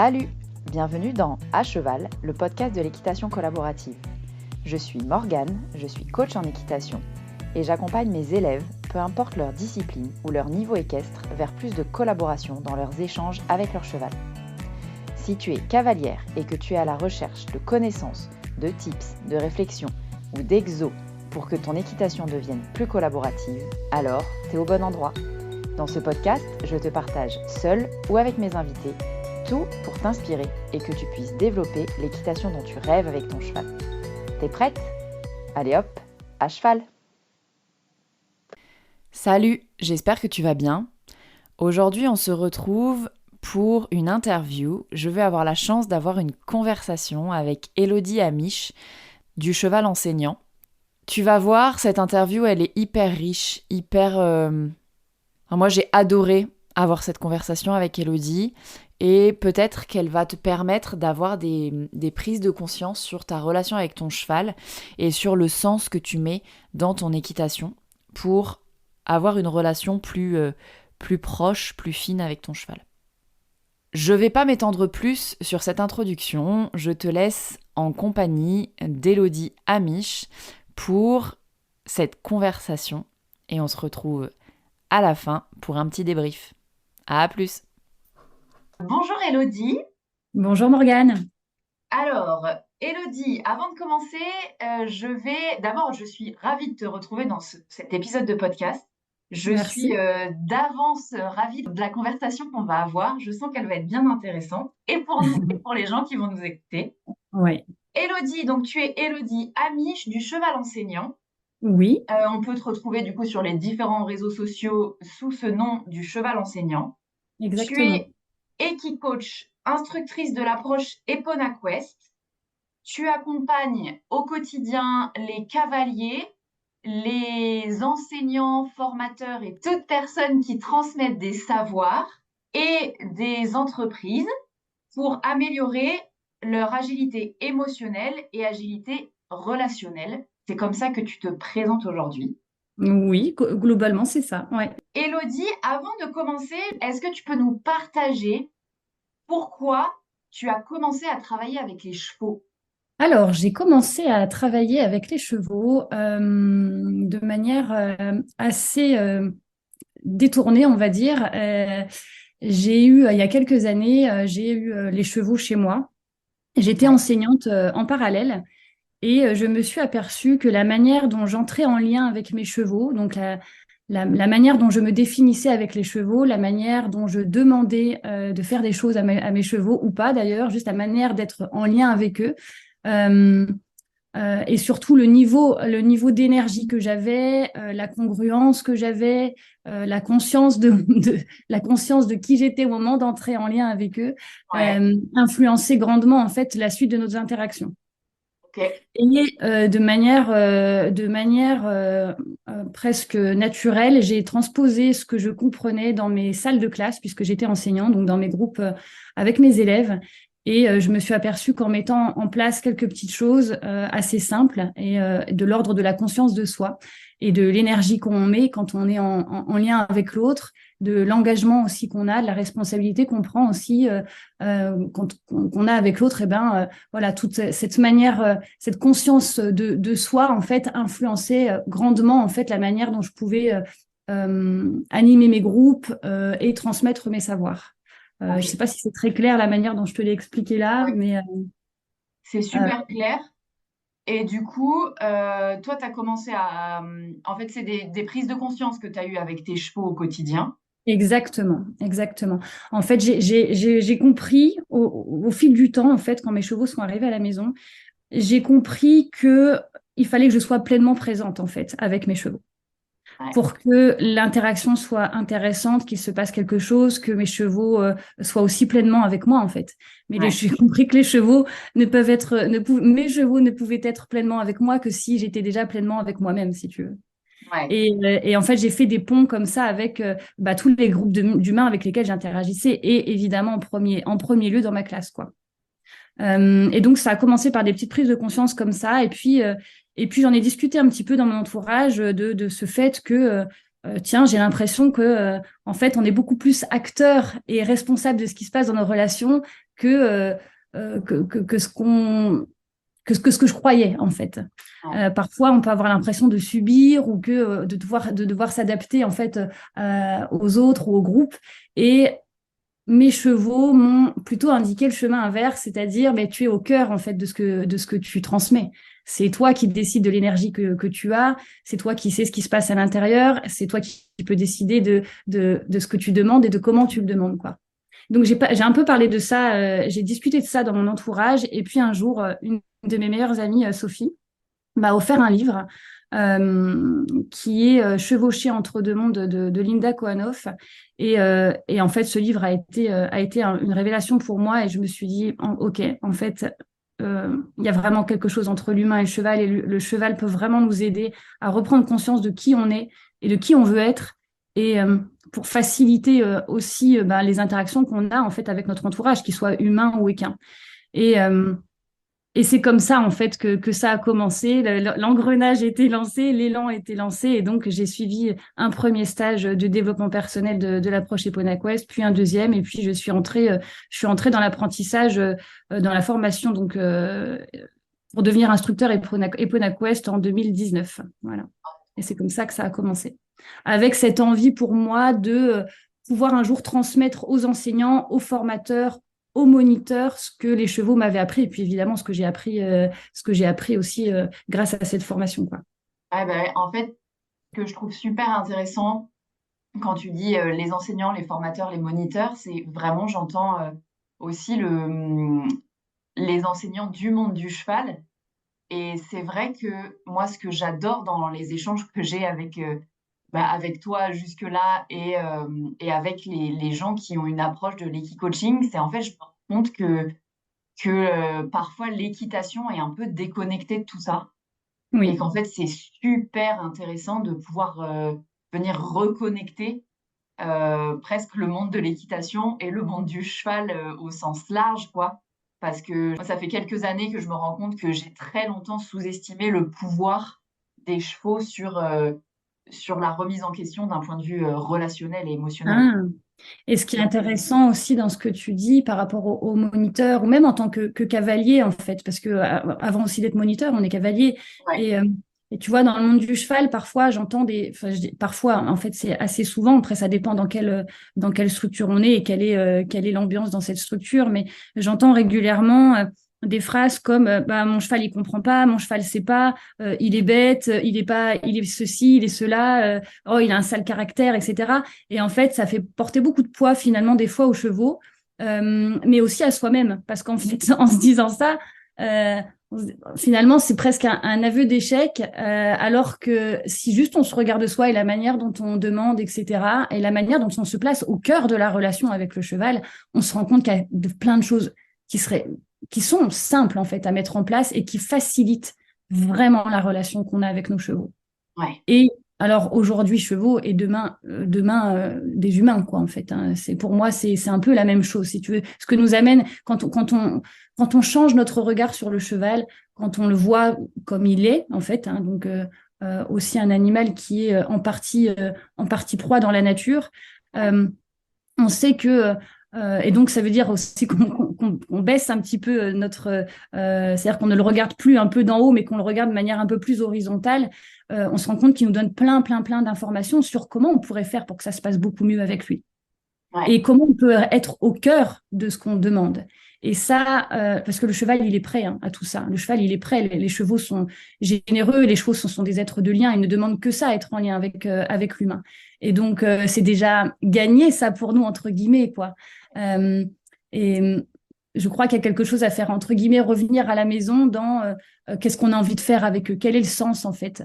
Salut! Bienvenue dans À Cheval, le podcast de l'équitation collaborative. Je suis Morgane, je suis coach en équitation et j'accompagne mes élèves, peu importe leur discipline ou leur niveau équestre, vers plus de collaboration dans leurs échanges avec leur cheval. Si tu es cavalière et que tu es à la recherche de connaissances, de tips, de réflexions ou d'exos pour que ton équitation devienne plus collaborative, alors tu es au bon endroit. Dans ce podcast, je te partage seule ou avec mes invités tout pour t'inspirer et que tu puisses développer l'équitation dont tu rêves avec ton cheval. T'es prête ? Allez hop, à cheval ! Salut, j'espère que tu vas bien. Aujourd'hui, on se retrouve pour une interview. Je vais avoir la chance d'avoir une conversation avec Élodie Amiche du Cheval Enseignant. Tu vas voir, cette interview, elle est hyper riche, Moi, j'ai adoré avoir cette conversation avec Élodie et peut-être qu'elle va te permettre d'avoir des prises de conscience sur ta relation avec ton cheval et sur le sens que tu mets dans ton équitation pour avoir une relation plus proche, plus fine avec ton cheval. Je vais pas m'étendre plus sur cette introduction, je te laisse en compagnie d'Élodie Amiche pour cette conversation et on se retrouve à la fin pour un petit débrief. À plus. Bonjour Élodie. Bonjour Morgane. Alors, Élodie, avant de commencer, je suis ravie de te retrouver dans cet épisode de podcast. Je suis Merci. d'avance ravie de la conversation qu'on va avoir. Je sens qu'elle va être bien intéressante et pour nous et pour les gens qui vont nous écouter. Ouais. Élodie, donc tu es Élodie Amiche du Cheval Enseignant. Oui, On peut te retrouver du coup sur les différents réseaux sociaux sous ce nom du Cheval Enseignant. Tu exactement. es équicoach, instructrice de l'approche Epona Quest. Tu accompagnes au quotidien les cavaliers, les enseignants, formateurs et toute personne qui transmettent des savoirs et des entreprises pour améliorer leur agilité émotionnelle et agilité relationnelle. C'est comme ça que tu te présentes aujourd'hui. Oui, globalement, c'est ça. Ouais. Élodie, avant de commencer, est-ce que tu peux nous partager pourquoi tu as commencé à travailler avec les chevaux? Alors, j'ai commencé à travailler avec les chevaux de manière assez détournée, on va dire. J'ai eu, il y a quelques années, j'ai eu les chevaux chez moi. J'étais Ouais, enseignante en parallèle. Et je me suis aperçue que la manière dont j'entrais en lien avec mes chevaux, donc la manière dont je me définissais avec les chevaux, la manière dont je demandais de faire des choses à mes chevaux ou pas d'ailleurs, juste la manière d'être en lien avec eux, euh, et surtout le niveau d'énergie que j'avais, la congruence que j'avais, la conscience la conscience de qui j'étais au moment d'entrer en lien avec eux, ouais, influençait grandement en fait la suite de nos interactions. ok, Et de manière presque naturelle, j'ai transposé ce que je comprenais dans mes salles de classe, puisque j'étais enseignante, donc dans mes groupes avec mes élèves. Et je me suis aperçue qu'en mettant en place quelques petites choses assez simples et de l'ordre de la conscience de soi et de l'énergie qu'on met quand on est en lien avec l'autre, de l'engagement aussi qu'on a, de la responsabilité qu'on prend aussi quand qu'on a avec l'autre, et ben voilà, toute cette manière, cette conscience de soi, en fait, influençait grandement, en fait, la manière dont je pouvais animer mes groupes et transmettre mes savoirs. Je ne sais ok. pas si c'est très clair la manière dont je te l'ai expliqué là, Ouais, mais c'est euh, super clair. Et du coup, toi, tu as commencé à... En fait, c'est des prises de conscience que tu as eues avec tes chevaux au quotidien. exactement, exactement. En fait, j'ai compris au fil du temps, en fait, quand mes chevaux sont arrivés à la maison, j'ai compris que il fallait que je sois pleinement présente, en fait, avec mes chevaux, Ouais, pour que l'interaction soit intéressante, qu'il se passe quelque chose, que mes chevaux soient aussi pleinement avec moi en fait. Mais ouais, j'ai compris que les chevaux ne peuvent être, mes chevaux ne pouvaient être pleinement avec moi que si j'étais déjà pleinement avec moi-même, si tu veux. ouais. Et en fait, j'ai fait des ponts comme ça avec tous les groupes d'humains avec lesquels j'interagissais et évidemment en premier lieu dans ma classe, quoi. Et donc, ça a commencé par des petites prises de conscience comme ça. Et puis j'en ai discuté un petit peu dans mon entourage de ce fait que tiens, j'ai l'impression que en fait, on est beaucoup plus acteur et responsable de ce qui se passe dans nos relations que que ce qu'on que ce que je croyais en fait. Ouais. Parfois, on peut avoir l'impression de subir ou que de devoir s'adapter en fait aux autres ou au groupe. Et mes chevaux m'ont plutôt indiqué le chemin inverse, c'est-à-dire mais tu es au cœur en fait de ce que tu transmets. C'est toi qui décides de l'énergie que tu as, c'est toi qui sais ce qui se passe à l'intérieur, c'est toi qui peux décider de ce que tu demandes et de comment tu le demandes, quoi. Donc j'ai un peu parlé de ça, j'ai discuté de ça dans mon entourage, et puis un jour, une de mes meilleures amies, Sophie, m'a offert un livre qui est Chevauché entre deux mondes de Linda Kohanov. Et en fait, ce livre a été une révélation pour moi et je me suis dit, OK, en fait, il y a vraiment quelque chose entre l'humain et le cheval le cheval peut vraiment nous aider à reprendre conscience de qui on est et de qui on veut être et pour faciliter aussi ben, les interactions qu'on a en fait avec notre entourage, qu'il soit humain ou équin. Et, euh, et c'est comme ça, en fait, que ça a commencé. L'engrenage était lancé, l'élan était lancé. Et donc, j'ai suivi un premier stage de développement personnel de l'approche EponaQuest, puis un deuxième. Et puis, je suis entrée dans l'apprentissage, dans la formation, donc, pour devenir instructeur EponaQuest en 2019. Voilà. Et c'est comme ça que ça a commencé. Avec cette envie pour moi de pouvoir un jour transmettre aux enseignants, aux formateurs, aux moniteurs ce que les chevaux m'avaient appris et puis évidemment ce que j'ai appris aussi grâce à cette formation, quoi. Ouais, bah ouais. En fait, ce que je trouve super intéressant quand tu dis les enseignants, les formateurs, les moniteurs, c'est vraiment, j'entends aussi les enseignants du monde du cheval. Et c'est vrai que moi, ce que j'adore dans les échanges que j'ai avec, avec toi jusque-là et avec les gens qui ont une approche de l'équicoaching, c'est en fait, je me rends compte que parfois l'équitation est un peu déconnectée de tout ça et Oui. qu'en fait, c'est super intéressant de pouvoir venir reconnecter presque le monde de l'équitation et le monde du cheval au sens large, quoi. Parce que moi, ça fait quelques années que je me rends compte que j'ai très longtemps sous-estimé le pouvoir des chevaux sur la remise en question d'un point de vue relationnel et émotionnel. Ah. Et ce qui est intéressant aussi dans ce que tu dis par rapport au moniteur, ou même en tant que cavalier, en fait, parce que avant aussi d'être moniteur, on est cavalier. Ouais, Et, euh, et tu vois, dans le monde du cheval, parfois, j'entends enfin, parfois, en fait, c'est assez souvent, après, ça dépend dans quelle structure on est et quelle est l'ambiance dans cette structure, mais j'entends régulièrement des phrases comme bah, mon cheval, il comprend pas, mon cheval sait pas, il est bête, il est pas, il est ceci, il est cela, oh, il a un sale caractère, etc. Et en fait, ça fait porter beaucoup de poids finalement des fois aux chevaux, mais aussi à soi-même, parce qu'en fait, en se disant ça, euh, finalement, c'est presque un aveu d'échec, alors que si juste on se regarde soi et la manière dont on demande, etc., et la manière dont on se place au cœur de la relation avec le cheval, on se rend compte qu'il y a plein de choses qui qui sont simples en fait à mettre en place et qui facilitent vraiment la relation qu'on a avec nos chevaux. ouais, Et alors aujourd'hui chevaux et demain des humains quoi en fait, hein. C'est pour moi c'est un peu la même chose si tu veux. Ce que nous amène quand on change notre regard sur le cheval, quand on le voit comme il est en fait, hein, donc aussi un animal qui est en partie proie dans la nature. ouais, euh, on sait que et donc ça veut dire aussi qu'on baisse un petit peu c'est-à-dire qu'on ne le regarde plus un peu d'en haut, mais qu'on le regarde de manière un peu plus horizontale. On se rend compte qu'il nous donne plein d'informations sur comment on pourrait faire pour que ça se passe beaucoup mieux avec lui ouais, et comment on peut être au cœur de ce qu'on demande. Et ça, parce que le cheval, il est prêt hein, à tout ça. Le cheval, il est prêt. Les chevaux sont généreux, les chevaux sont des êtres de lien. Ils ne demandent que ça, être en lien avec l'humain. Et donc, c'est déjà gagné, ça, pour nous, entre guillemets, quoi. Euh, et je crois qu'il y a quelque chose à faire, entre guillemets, revenir à la maison dans qu'est-ce qu'on a envie de faire avec eux, quel est le sens, en fait.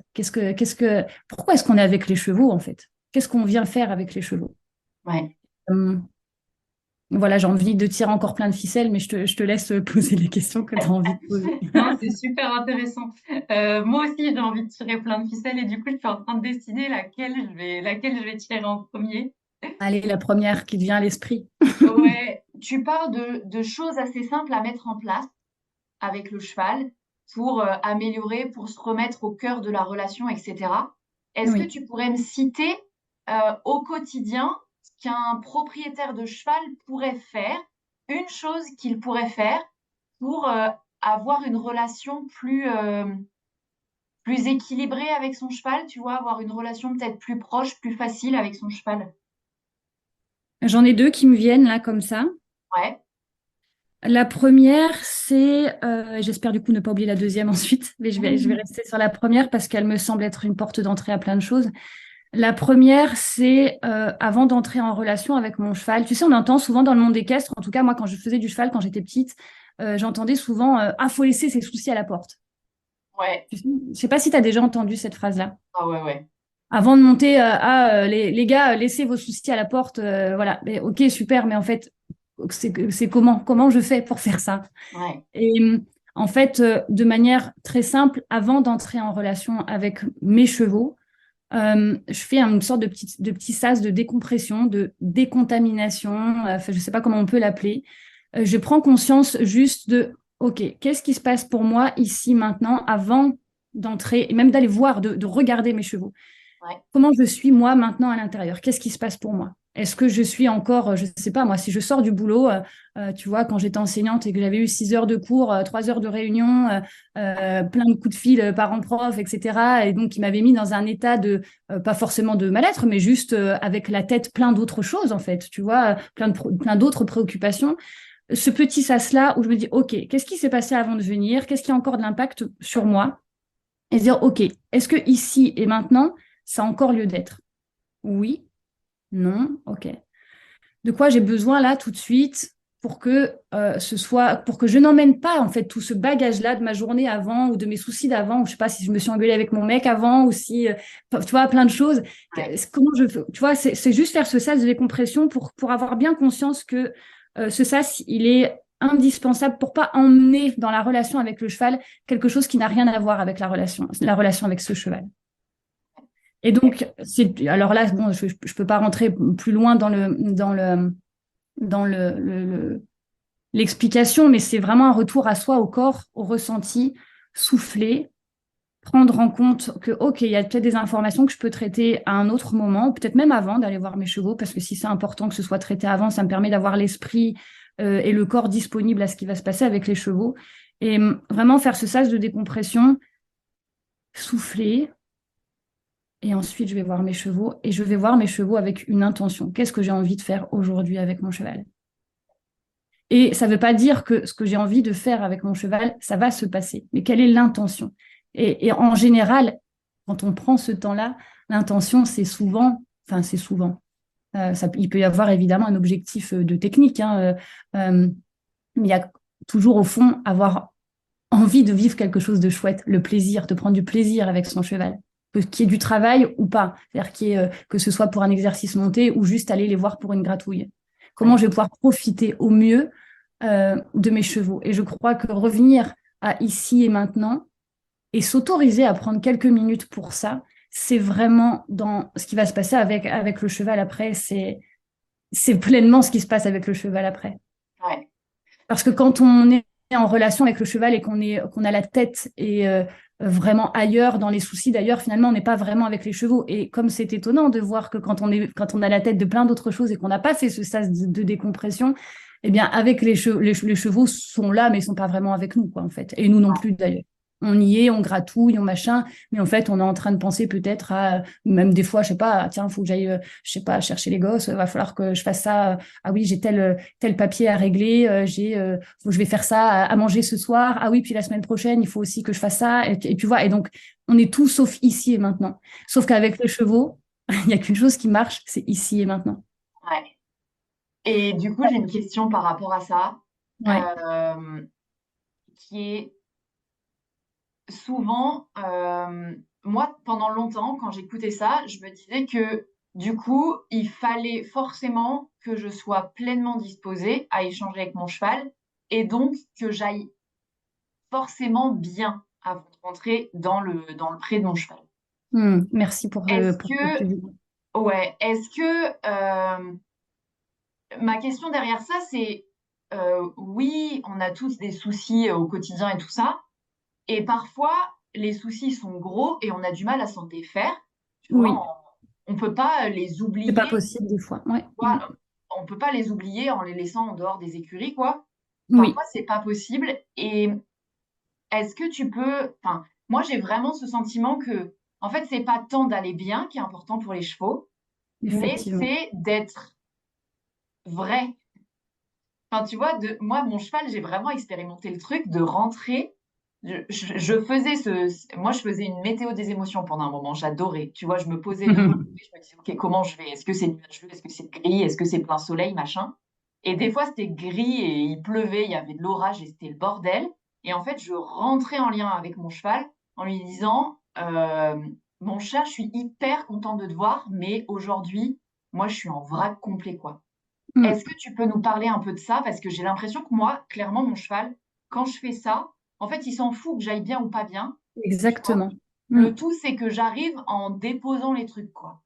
Pourquoi est-ce qu'on est avec les chevaux, en fait? Qu'est-ce qu'on vient faire avec les chevaux? ouais. Euh, voilà, j'ai envie de tirer encore plein de ficelles, mais je te laisse poser les questions que tu as envie de poser. Non, c'est super intéressant. Moi aussi, j'ai envie de tirer plein de ficelles et du coup, je suis en train de décider laquelle je vais tirer en premier. Allez, la première qui te vient à l'esprit. Ouais, tu parles de choses assez simples à mettre en place avec le cheval pour améliorer, pour se remettre au cœur de la relation, etc. Est-ce que Oui. tu pourrais me citer au quotidien, ce qu'un propriétaire de cheval pourrait faire, une chose qu'il pourrait faire pour avoir une relation plus équilibrée avec son cheval, tu vois, avoir une relation peut-être plus proche, plus facile avec son cheval. J'en ai deux qui me viennent là comme ça. Ouais. La première, c'est, j'espère du coup ne pas oublier la deuxième ensuite, mais je vais Mhm. rester sur la première parce qu'elle me semble être une porte d'entrée à plein de choses. La première, c'est avant d'entrer en relation avec mon cheval. Tu sais, on entend souvent dans le monde équestre, en tout cas moi quand je faisais du cheval quand j'étais petite, j'entendais souvent ah, faut laisser ses soucis à la porte. Ouais. Je sais pas si tu as déjà entendu cette phrase-là. Ah ouais, ouais. Avant de monter les gars, laissez vos soucis à la porte, voilà. Mais, ok, super, mais en fait, c'est comment je fais pour faire ça? Ouais. Et en fait, de manière très simple, avant d'entrer en relation avec mes chevaux, je fais une sorte de petit sas de décompression, de décontamination, enfin, je ne sais pas comment on peut l'appeler. Je prends conscience juste de, OK, qu'est-ce qui se passe pour moi ici maintenant, avant d'entrer, et même d'aller voir, de regarder mes chevaux. Ouais. Comment je suis moi maintenant à l'intérieur? Qu'est-ce qui se passe pour moi? Est-ce que je suis encore, je ne sais pas, moi, si je sors du boulot, tu vois, quand j'étais enseignante et que j'avais eu 6 heures de cours, 3 heures de réunion, plein de coups de fil parents-prof, etc. Et donc, il m'avait mis dans un état de, pas forcément de mal-être, mais juste avec la tête plein d'autres choses, en fait, tu vois, plein d'autres préoccupations. Ce petit sas-là où je me dis, OK, qu'est-ce qui s'est passé avant de venir? Qu'est-ce qui a encore de l'impact sur moi? Et se dire, OK, est-ce que ici et maintenant, ça a encore lieu d'être? Oui, non, ok. De quoi j'ai besoin là tout de suite pour que pour que je n'emmène pas en fait tout ce bagage-là de ma journée avant ou de mes soucis d'avant, ou je sais pas si je me suis engueulée avec mon mec avant ou si, tu vois, plein de choses. Ouais. Comment je fais, tu vois, c'est juste faire ce sas de décompression pour avoir bien conscience que ce sas, il est indispensable pour pas emmener dans la relation avec le cheval quelque chose qui n'a rien à voir avec la relation avec ce cheval. Et donc, alors là, bon, je ne peux pas rentrer plus loin dans l'explication, mais c'est vraiment un retour à soi, au corps, au ressenti, souffler, prendre en compte que, OK, il y a peut-être des informations que je peux traiter à un autre moment, peut-être même avant d'aller voir mes chevaux, parce que si c'est important que ce soit traité avant, ça me permet d'avoir l'esprit et le corps disponible à ce qui va se passer avec les chevaux. Et vraiment faire ce sas de décompression, souffler. Et ensuite, je vais voir mes chevaux et je vais voir mes chevaux avec une intention. Qu'est-ce que j'ai envie de faire aujourd'hui avec mon cheval? Et ça ne veut pas dire que ce que j'ai envie de faire avec mon cheval, ça va se passer. Mais quelle est l'intention? Et en général, quand on prend ce temps-là, l'intention, c'est souvent. Il peut y avoir évidemment un objectif de technique, hein, mais il y a toujours au fond avoir envie de vivre quelque chose de chouette, le plaisir, de prendre du plaisir avec son cheval, qu'il y ait du travail ou pas, c'est-à-dire que ce soit pour un exercice monté ou juste aller les voir pour une gratouille. Comment Ouais. je vais pouvoir profiter au mieux de mes chevaux. Et je crois que revenir à ici et maintenant et s'autoriser à prendre quelques minutes pour ça, c'est vraiment dans ce qui va se passer avec le cheval après, c'est pleinement ce qui se passe avec le cheval après. Ouais. Parce que quand on est en relation avec le cheval et qu'on a la tête et vraiment ailleurs dans les soucis d'ailleurs, finalement, on n'est pas vraiment avec les chevaux. Et comme c'est étonnant de voir que quand on a la tête de plein d'autres choses et qu'on n'a pas fait ce sas de décompression, eh bien, avec les chevaux sont là, mais ils sont pas vraiment avec nous, quoi, en fait. Et nous non plus, d'ailleurs. On y est, on gratouille, on machin, mais en fait, on est en train de penser peut-être à, même des fois, je sais pas, ah, tiens, faut que j'aille, je sais pas, chercher les gosses, va falloir que je fasse ça. Ah oui, j'ai tel papier à régler, je vais faire ça à manger ce soir. Ah oui, puis la semaine prochaine, il faut aussi que je fasse ça. Et tu vois, et donc, on est tout sauf ici et maintenant. Sauf qu'avec les chevaux, il n'y a qu'une chose qui marche, c'est ici et maintenant. Ouais. Et du coup, j'ai une question par rapport à ça, Ouais. qui est souvent, moi, pendant longtemps, quand j'écoutais ça, je me disais que du coup, il fallait forcément que je sois pleinement disposée à échanger avec mon cheval et donc que j'aille forcément bien avant de rentrer dans le pré de mon cheval. Merci pour, Est-ce pour ce que tu que, dis. ouais, est-ce que ma question derrière ça, c'est oui, on a tous des soucis au quotidien et tout ça, et parfois les soucis sont gros et on a du mal à s'en défaire, tu vois, Oui. on peut pas les C'est pas oublier, possible des fois. Ouais. Mm. quoi. On peut pas les oublier en les laissant en dehors des écuries, quoi. Parfois, Oui, c'est pas possible. Et est-ce que tu peux, enfin, moi, j'ai vraiment ce sentiment que, en fait, c'est pas tant d'aller bien qui est important pour les chevaux, mais effectivement. c'est d'être vrai. Enfin, tu vois, moi, mon cheval, j'ai vraiment expérimenté le truc de rentrer. Je faisais moi, je faisais une météo des émotions pendant un moment. J'adorais. Tu vois, je me posais devant le truc, je me disais, OK, comment je vais? Est-ce que c'est nuageux? Est-ce que c'est gris? Est-ce que c'est plein soleil, machin? Et des fois, c'était gris et il pleuvait, il y avait de l'orage et c'était le bordel. Et en fait, je rentrais en lien avec mon cheval en lui disant, mon chat, je suis hyper contente de te voir, mais aujourd'hui, moi, je suis en vrac complet, quoi. Mm. Est-ce que tu peux nous parler un peu de ça? Parce que j'ai l'impression que moi, clairement, mon cheval, quand je fais ça, en fait, il s'en fout que j'aille bien ou pas bien, tu vois. Exactement. Mm. Le tout, c'est que j'arrive en déposant les trucs, quoi.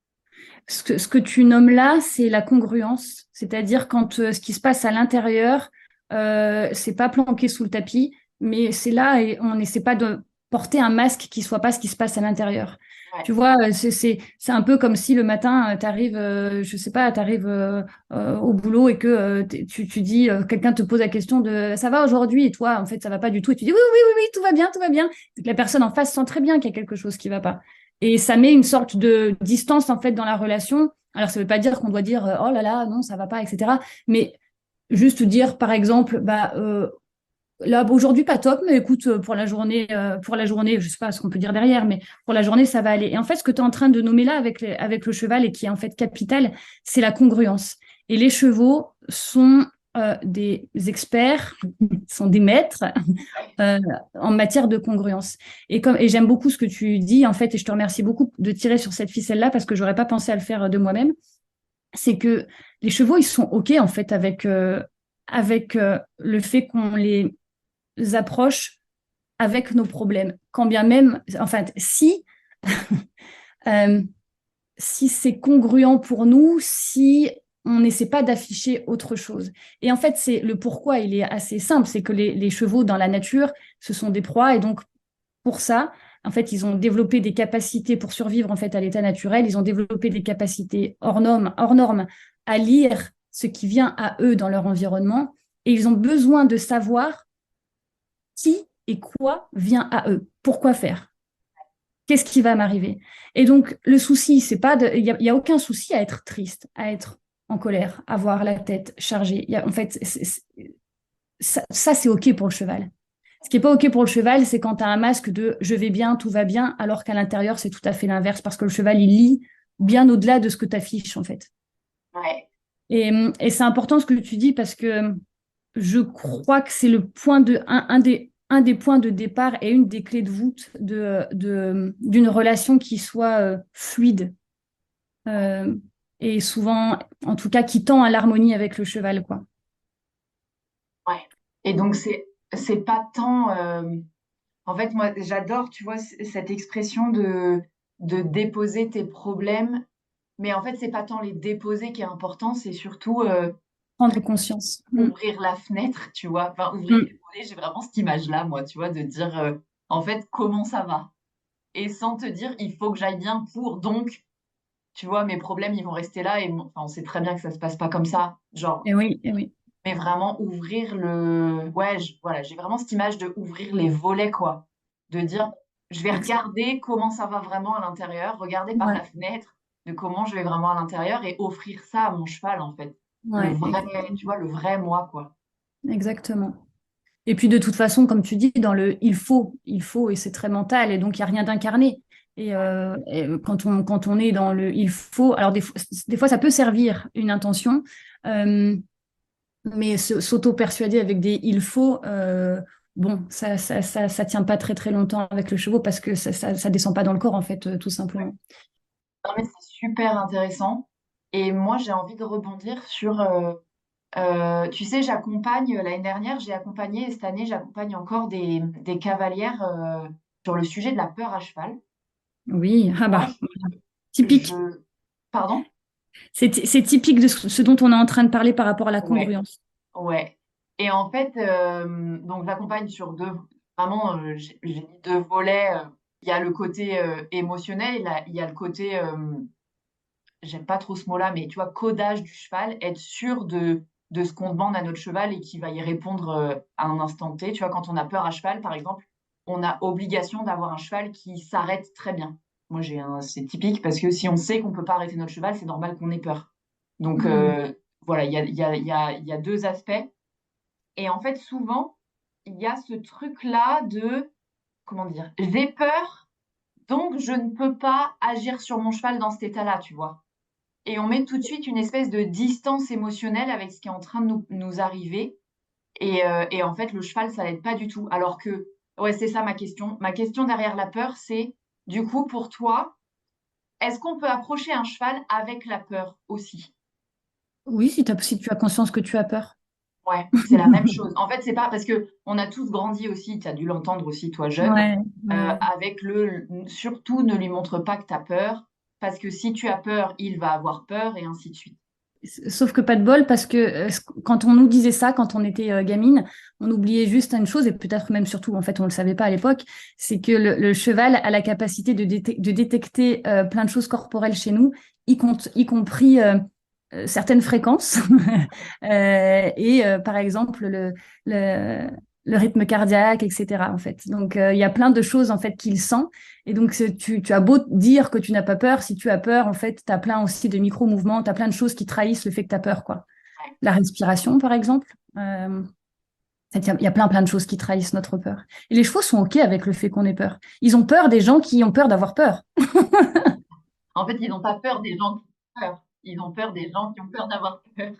Ce que tu nommes là, c'est la congruence, c'est-à-dire quand ce qui se passe à l'intérieur, c'est pas planqué sous le tapis, mais c'est là et on n'essaie pas de porter un masque qui soit pas ce qui se passe à l'intérieur. Ouais, Tu vois, c'est un peu comme si le matin, tu arrives, je sais pas, tu arrives au boulot et que tu dis, quelqu'un te pose la question de ça va aujourd'hui et toi, en fait, ça va pas du tout et tu dis oui, oui, oui, oui, tout va bien, tout va bien. C'est que la personne en face sent très bien qu'il y a quelque chose qui va pas. Et ça met une sorte de distance en fait dans la relation. Alors ça ne veut pas dire qu'on doit dire oh là là non ça va pas etc. Mais juste dire par exemple bah là aujourd'hui pas top mais écoute pour la journée je sais pas ce qu'on peut dire derrière mais pour la journée ça va aller. Et en fait ce que tu es en train de nommer là avec le cheval et qui est en fait capital c'est la congruence. Et les chevaux sont des experts, sont des maîtres ouais, euh, en matière de congruence. Et j'aime beaucoup ce que tu dis, en fait, et je te remercie beaucoup de tirer sur cette ficelle-là parce que j'aurais pas pensé à le faire de moi-même. C'est que les chevaux, ils sont OK, en fait, avec le fait qu'on les approche avec nos problèmes. Quand bien même, en fait, euh, si c'est congruent pour nous, si on n'essaie pas d'afficher autre chose. Et en fait, c'est le pourquoi, il est assez simple, c'est que les chevaux dans la nature, ce sont des proies, et donc pour ça, en fait, ils ont développé des capacités pour survivre en fait à l'état naturel, ils ont développé des capacités hors normes à lire ce qui vient à eux dans leur environnement, et ils ont besoin de savoir qui et quoi vient à eux, pourquoi faire. Qu'est-ce qui va m'arriver? Et donc, le souci, c'est pas de. Il y a aucun souci à être triste, à être en colère, à avoir la tête chargée. En fait, ça c'est OK pour le cheval. Ce qui n'est pas OK pour le cheval, c'est quand tu as un masque de je vais bien, tout va bien, alors qu'à l'intérieur, c'est tout à fait l'inverse, parce que le cheval, il lit bien au-delà de ce que tu affiches, en fait. ouais, Et c'est important ce que tu dis, parce que je crois que c'est le point un des points de départ et une des clés de voûte d'une relation qui soit fluide euh, et souvent, en tout cas, qui tend à l'harmonie avec le cheval, quoi. ouais. Et donc, c'est pas tant. En fait, moi, j'adore, tu vois, cette expression de déposer tes problèmes. Mais en fait, c'est pas tant les déposer qui est important, c'est surtout Prendre conscience. Mm. ouvrir la fenêtre, tu vois. Enfin, ouvrir Mm. les volets, j'ai vraiment cette image-là, moi, tu vois, de dire, en fait, comment ça va? Et sans te dire, il faut que j'aille bien pour, donc, tu vois, mes problèmes, ils vont rester là. Et enfin, on sait très bien que ça se passe pas comme ça. Genre, Et oui, et oui. mais vraiment ouvrir le. Ouais, voilà, j'ai vraiment cette image de ouvrir les volets, quoi. De dire, je vais Exact. regarder comment ça va vraiment à l'intérieur, regarder par Ouais, la fenêtre de comment je vais vraiment à l'intérieur et offrir ça à mon cheval, en fait. Le ouais, vrai, tu vois, le vrai moi, quoi. exactement. Et puis de toute façon, comme tu dis, dans le il faut, et c'est très mental, et donc il n'y a rien d'incarné. Et quand on est dans le il faut, alors des fois ça peut servir une intention, euh, mais s'auto-persuader avec des il faut, bon, ça tient pas très très longtemps avec le cheval parce que ça descend pas dans le corps en fait, tout simplement. Non, mais c'est super intéressant. Et moi, j'ai envie de rebondir sur, tu sais, j'accompagne, l'année dernière, j'ai accompagné, et cette année, j'accompagne encore des cavalières sur le sujet de la peur à cheval. Oui, ah Moi, bah, typique. Pardon? C'est typique de ce dont on est en train de parler par rapport à la Ouais, congruence. ouais. Et en fait, donc j'accompagne sur deux, vraiment, j'ai mis deux volets. Il y a le côté émotionnel, il y a le côté j'aime pas trop ce mot-là, mais tu vois, codage du cheval, être sûr de ce qu'on demande à notre cheval et qui va y répondre à un instant T. Tu vois, quand on a peur à cheval, par exemple, on a obligation d'avoir un cheval qui s'arrête très bien. Moi, c'est typique parce que si on sait qu'on peut pas arrêter notre cheval, c'est normal qu'on ait peur. Donc, voilà, il y a deux aspects. Et en fait, souvent, il y a ce truc-là de, comment dire, j'ai peur, donc je ne peux pas agir sur mon cheval dans cet état-là, tu vois. Et on met tout de suite une espèce de distance émotionnelle avec ce qui est en train de nous arriver. Et en fait, le cheval, ça l'aide pas du tout. Alors que, ouais, c'est ça ma question. Ma question derrière la peur, c'est, du coup, pour toi, est-ce qu'on peut approcher un cheval avec la peur aussi? Oui, si tu as conscience que tu as peur. Ouais, c'est la même chose. En fait, c'est pas parce que on a tous grandi aussi, tu as dû l'entendre aussi, toi, jeune, Ouais, ouais. avec surtout ne lui montre pas que tu as peur, parce que si tu as peur, il va avoir peur, et ainsi de suite. Sauf que pas de bol, parce que quand on nous disait ça, quand on était gamine, on oubliait juste une chose, et peut-être même surtout, en fait, on ne le savait pas à l'époque, c'est que le cheval a la capacité de détecter plein de choses corporelles chez nous, y compris certaines fréquences. Par exemple, le rythme cardiaque, etc. En fait. Donc, il y a plein de choses en fait qu'il sent. Et donc, tu as beau dire que tu n'as pas peur, si tu as peur, en fait, tu as plein aussi de micro-mouvements, tu as plein de choses qui trahissent le fait que tu as peur, quoi. Ouais. La respiration, par exemple. Il y a plein de choses qui trahissent notre peur. Et les chevaux sont OK avec le fait qu'on ait peur. Ils ont peur des gens qui ont peur d'avoir peur. En fait, ils n'ont pas peur des gens qui ont peur. Ils ont peur des gens qui ont peur d'avoir peur.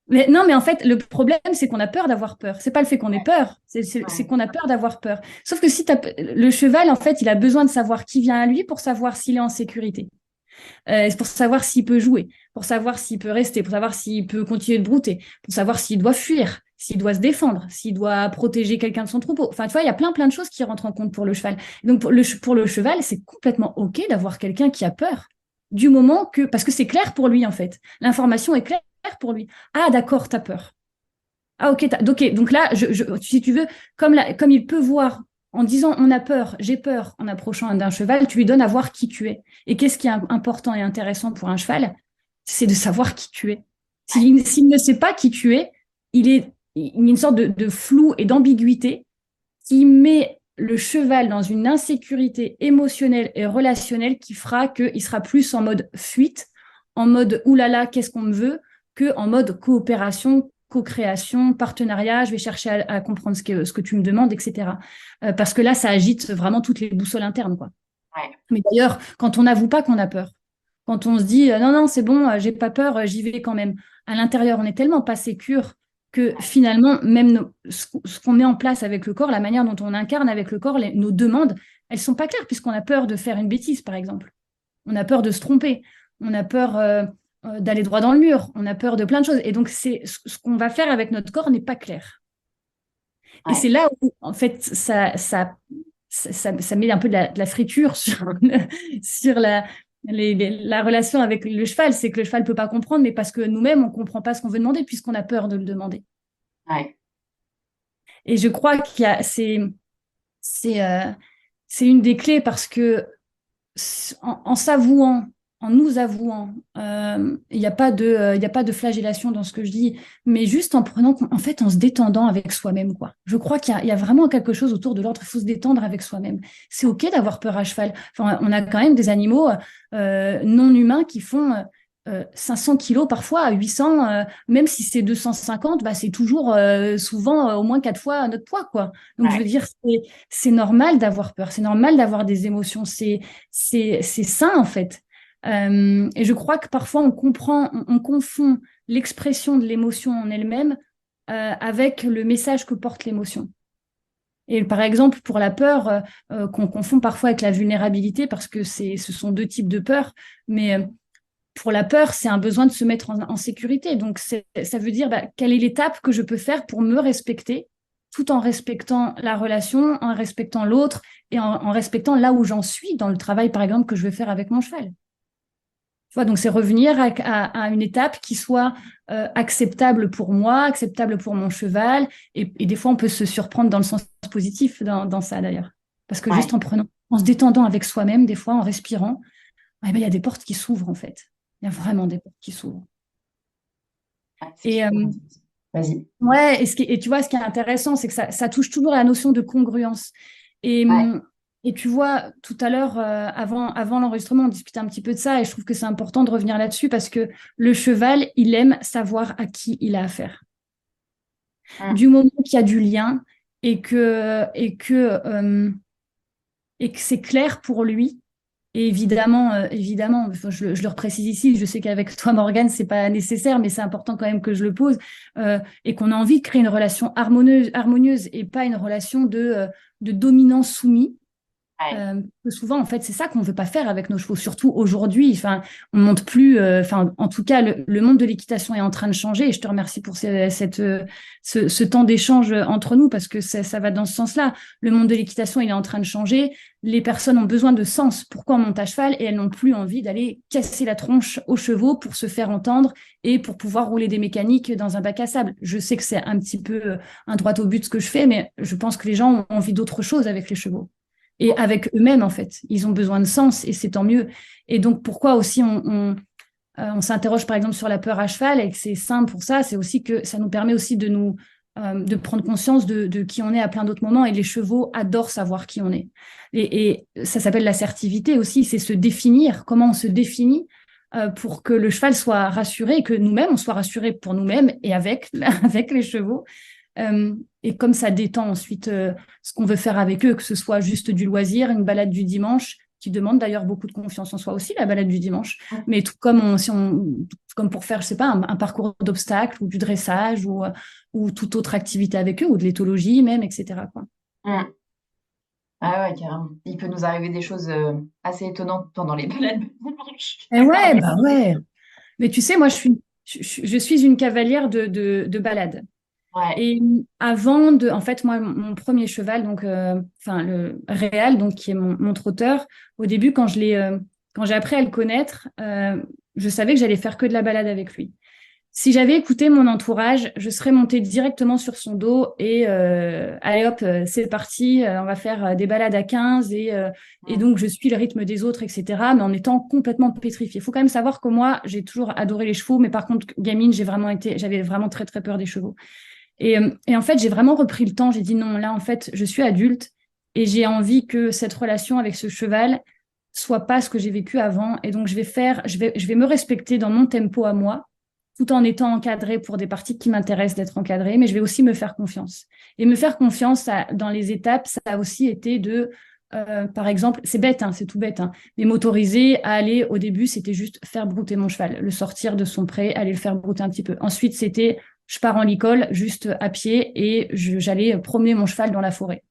Mais non, mais en fait, le problème, c'est qu'on a peur d'avoir peur. C'est pas le fait qu'on ait peur, c'est Ouais, qu'on a peur d'avoir peur. Sauf que si le cheval, en fait, il a besoin de savoir qui vient à lui pour savoir s'il est en sécurité. Pour savoir s'il peut jouer, pour savoir s'il peut rester, pour savoir s'il peut continuer de brouter, pour savoir s'il doit fuir, s'il doit se défendre, s'il doit protéger quelqu'un de son troupeau. Enfin, tu vois, il y a plein de choses qui rentrent en compte pour le cheval. Donc, pour le cheval, c'est complètement OK d'avoir quelqu'un qui a peur. Du moment que, parce que c'est clair pour lui, en fait. L'information est claire pour lui. Ah, d'accord, t'as peur. Ah, ok, ok. Donc là, si tu veux, comme il peut voir en disant on a peur, j'ai peur en approchant d'un cheval, tu lui donnes à voir qui tu es. Et qu'est-ce qui est important et intéressant pour un cheval? C'est de savoir qui tu es. S'il ne sait pas qui tu es, il y a une sorte de flou et d'ambiguïté qui met le cheval dans une insécurité émotionnelle et relationnelle qui fera qu'il sera plus en mode fuite, en mode oulala, qu'est-ce qu'on me veut, que en mode coopération, co-création, partenariat, je vais chercher à comprendre ce que tu me demandes, etc. Parce que là, ça agite vraiment toutes les boussoles internes, quoi. ouais, Mais d'ailleurs, quand on n'avoue pas qu'on a peur, quand on se dit non, non, c'est bon, j'ai pas peur, j'y vais quand même. À l'intérieur, on est tellement pas sécure que finalement, même ce qu'on met en place avec le corps, la manière dont on incarne avec le corps, nos demandes, elles sont pas claires puisqu'on a peur de faire une bêtise, par exemple. On a peur de se tromper. On a peur d'aller droit dans le mur. On a peur de plein de choses. Et donc, ce qu'on va faire avec notre corps n'est pas clair. Et c'est ouais, là où, en fait, ça met un peu de la friture sur la relation avec le cheval. C'est que le cheval ne peut pas comprendre, mais parce que nous-mêmes, on ne comprend pas ce qu'on veut demander puisqu'on a peur de le demander. ouais, Et je crois c'est, euh, c'est une des clés parce que en s'avouant, en nous avouant, il n'y a pas il y a pas de flagellation dans ce que je dis, mais juste en prenant, en fait, en se détendant avec soi-même, quoi. Je crois il y a vraiment quelque chose autour de l'ordre. Il faut se détendre avec soi-même. C'est OK d'avoir peur à cheval. Enfin, on a quand même des animaux non humains qui font 500 kilos parfois, à 800, même si c'est 250, bah, c'est toujours souvent au moins 4 fois notre poids, quoi. Donc, je veux ouais, dire, c'est normal d'avoir peur, c'est normal d'avoir des émotions, c'est sain en fait. Et je crois que parfois on confond l'expression de l'émotion en elle-même avec le message que porte l'émotion. Et par exemple, pour la peur, qu'on confond parfois avec la vulnérabilité, parce que ce sont deux types de peur, mais pour la peur, c'est un besoin de se mettre en sécurité. Donc, ça veut dire quelle est l'étape que je peux faire pour me respecter, tout en respectant la relation, en respectant l'autre et en respectant là où j'en suis dans le travail, par exemple, que je vais faire avec mon cheval. Tu vois, donc, c'est revenir à une étape qui soit acceptable pour moi, acceptable pour mon cheval. Et des fois, on peut se surprendre dans le sens positif dans ça, d'ailleurs. Parce que juste ouais. en se détendant avec soi-même, des fois, en respirant, il y a des portes qui s'ouvrent, en fait. Il y a vraiment des portes qui s'ouvrent. Ouais, c'est Et, super intéressant. Vas-y. ouais, et tu vois, ce qui est intéressant, c'est que ça touche toujours à la notion de congruence. Et, Ouais. et tu vois, tout à l'heure, avant l'enregistrement, on discutait un petit peu de ça, et je trouve que c'est important de revenir là-dessus parce que le cheval, il aime savoir à qui il a affaire. Mm. Du moment qu'il y a du lien et que c'est clair pour lui. Et évidemment, enfin, je le reprécise ici, je sais qu'avec toi, Morgane, c'est pas nécessaire, mais c'est important quand même que je le pose, et qu'on a envie de créer une relation harmonieuse et pas une relation de dominant-soumis. Ouais. Que souvent, en fait, c'est ça qu'on ne veut pas faire avec nos chevaux, surtout aujourd'hui. Enfin, on monte plus. Enfin, en tout cas, le monde de l'équitation est en train de changer. Et je te remercie pour ce temps d'échange entre nous parce que ça va dans ce sens-là. Le monde de l'équitation, il est en train de changer. Les personnes ont besoin de sens. Pourquoi on monte à cheval et elles n'ont plus envie d'aller casser la tronche aux chevaux pour se faire entendre et pour pouvoir rouler des mécaniques dans un bac à sable. Je sais que c'est un petit peu un droit au but ce que je fais, mais je pense que les gens ont envie d'autre chose avec les chevaux et avec eux-mêmes, en fait. Ils ont besoin de sens et c'est tant mieux. Et donc, pourquoi aussi on s'interroge, par exemple, sur la peur à cheval et que c'est simple pour ça, c'est aussi que ça nous permet aussi de prendre conscience de qui on est à plein d'autres moments. Et les chevaux adorent savoir qui on est. Et ça s'appelle l'assertivité aussi, c'est se définir, comment on se définit pour que le cheval soit rassuré et que nous-mêmes, on soit rassurés pour nous-mêmes et avec, avec les chevaux. Et comme ça détend ensuite ce qu'on veut faire avec eux, que ce soit juste du loisir, une balade du dimanche, qui demande d'ailleurs beaucoup de confiance en soi aussi, la balade du dimanche, mais tout comme, comme pour faire, je sais pas, un parcours d'obstacles ou du dressage ou toute autre activité avec eux, ou de l'éthologie même, etc., quoi. Mm. Ah ouais, carrément. Il peut nous arriver des choses assez étonnantes pendant les balades de dimanche. Je suis Et d'accord ouais, avec bah toi. ouais. Mais tu sais, moi, je suis une cavalière de balade. Ouais. Et en fait, moi, mon premier cheval, donc, enfin, le Réal, donc, qui est mon trotteur, au début, quand j'ai appris à le connaître, je savais que j'allais faire que de la balade avec lui. Si j'avais écouté mon entourage, je serais montée directement sur son dos et allez hop, c'est parti, on va faire des balades à 15 et Mm. donc je suis le rythme des autres, etc. Mais en étant complètement pétrifiée. Il faut quand même savoir que moi, j'ai toujours adoré les chevaux, mais par contre, gamine, j'avais vraiment très très peur des chevaux. Et en fait, j'ai vraiment repris le temps. J'ai dit non, là, en fait, je suis adulte et j'ai envie que cette relation avec ce cheval soit pas ce que j'ai vécu avant. Et donc, je vais me respecter dans mon tempo à moi, tout en étant encadrée pour des parties qui m'intéressent d'être encadrée, mais je vais aussi me faire confiance. Et me faire confiance, dans les étapes, ça a aussi été par exemple, c'est bête, hein, c'est tout bête, hein, mais m'autoriser à aller, au début, c'était juste faire brouter mon cheval, le sortir de son pré, aller le faire brouter un petit peu. Ensuite, c'était je pars en licol juste à pied et j'allais promener mon cheval dans la forêt.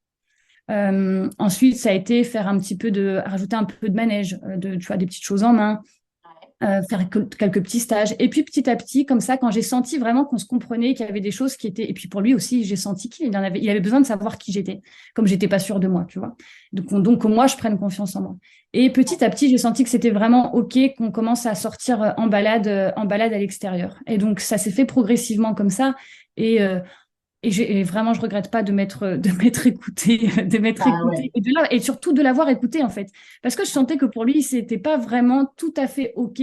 Ensuite, ça a été faire rajouter un peu de manège, tu vois, des petites choses en main, Ouais. faire quelques petits stages. Et puis petit à petit, comme ça, quand j'ai senti vraiment qu'on se comprenait, qu'il y avait des choses qui étaient. Et puis pour lui aussi, j'ai senti il avait besoin de savoir qui j'étais, comme j'étais pas sûre de moi, tu vois. Donc que moi, je prenne confiance en moi. Et petit à petit, j'ai senti que c'était vraiment OK qu'on commence à sortir en balade à l'extérieur. Et donc ça s'est fait progressivement comme ça. Et, euh, et vraiment, je regrette pas de m'être écouté, de m'être Bah ouais. écouté et surtout de l'avoir écouté en fait. Parce que je sentais que pour lui, c'était pas vraiment tout à fait OK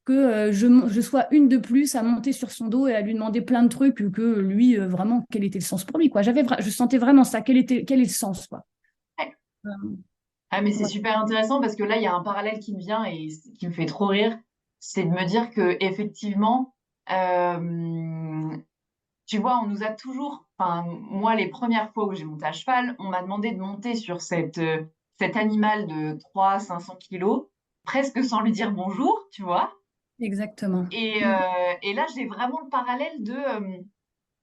que je sois une de plus à monter sur son dos et à lui demander plein de trucs que lui, vraiment, quel était le sens pour lui, quoi. Je sentais vraiment ça. Quel est le sens, quoi. Ouais. Euh, Ah, mais c'est ouais. super intéressant parce que là, il y a un parallèle qui me vient et qui me fait trop rire. C'est de me dire que effectivement, euh, tu vois, on nous a toujours, enfin, moi, les premières fois où j'ai monté à cheval, on m'a demandé de monter sur cet animal de 300-500 kilos, presque sans lui dire bonjour, tu vois. Exactement. Et là, j'ai vraiment le parallèle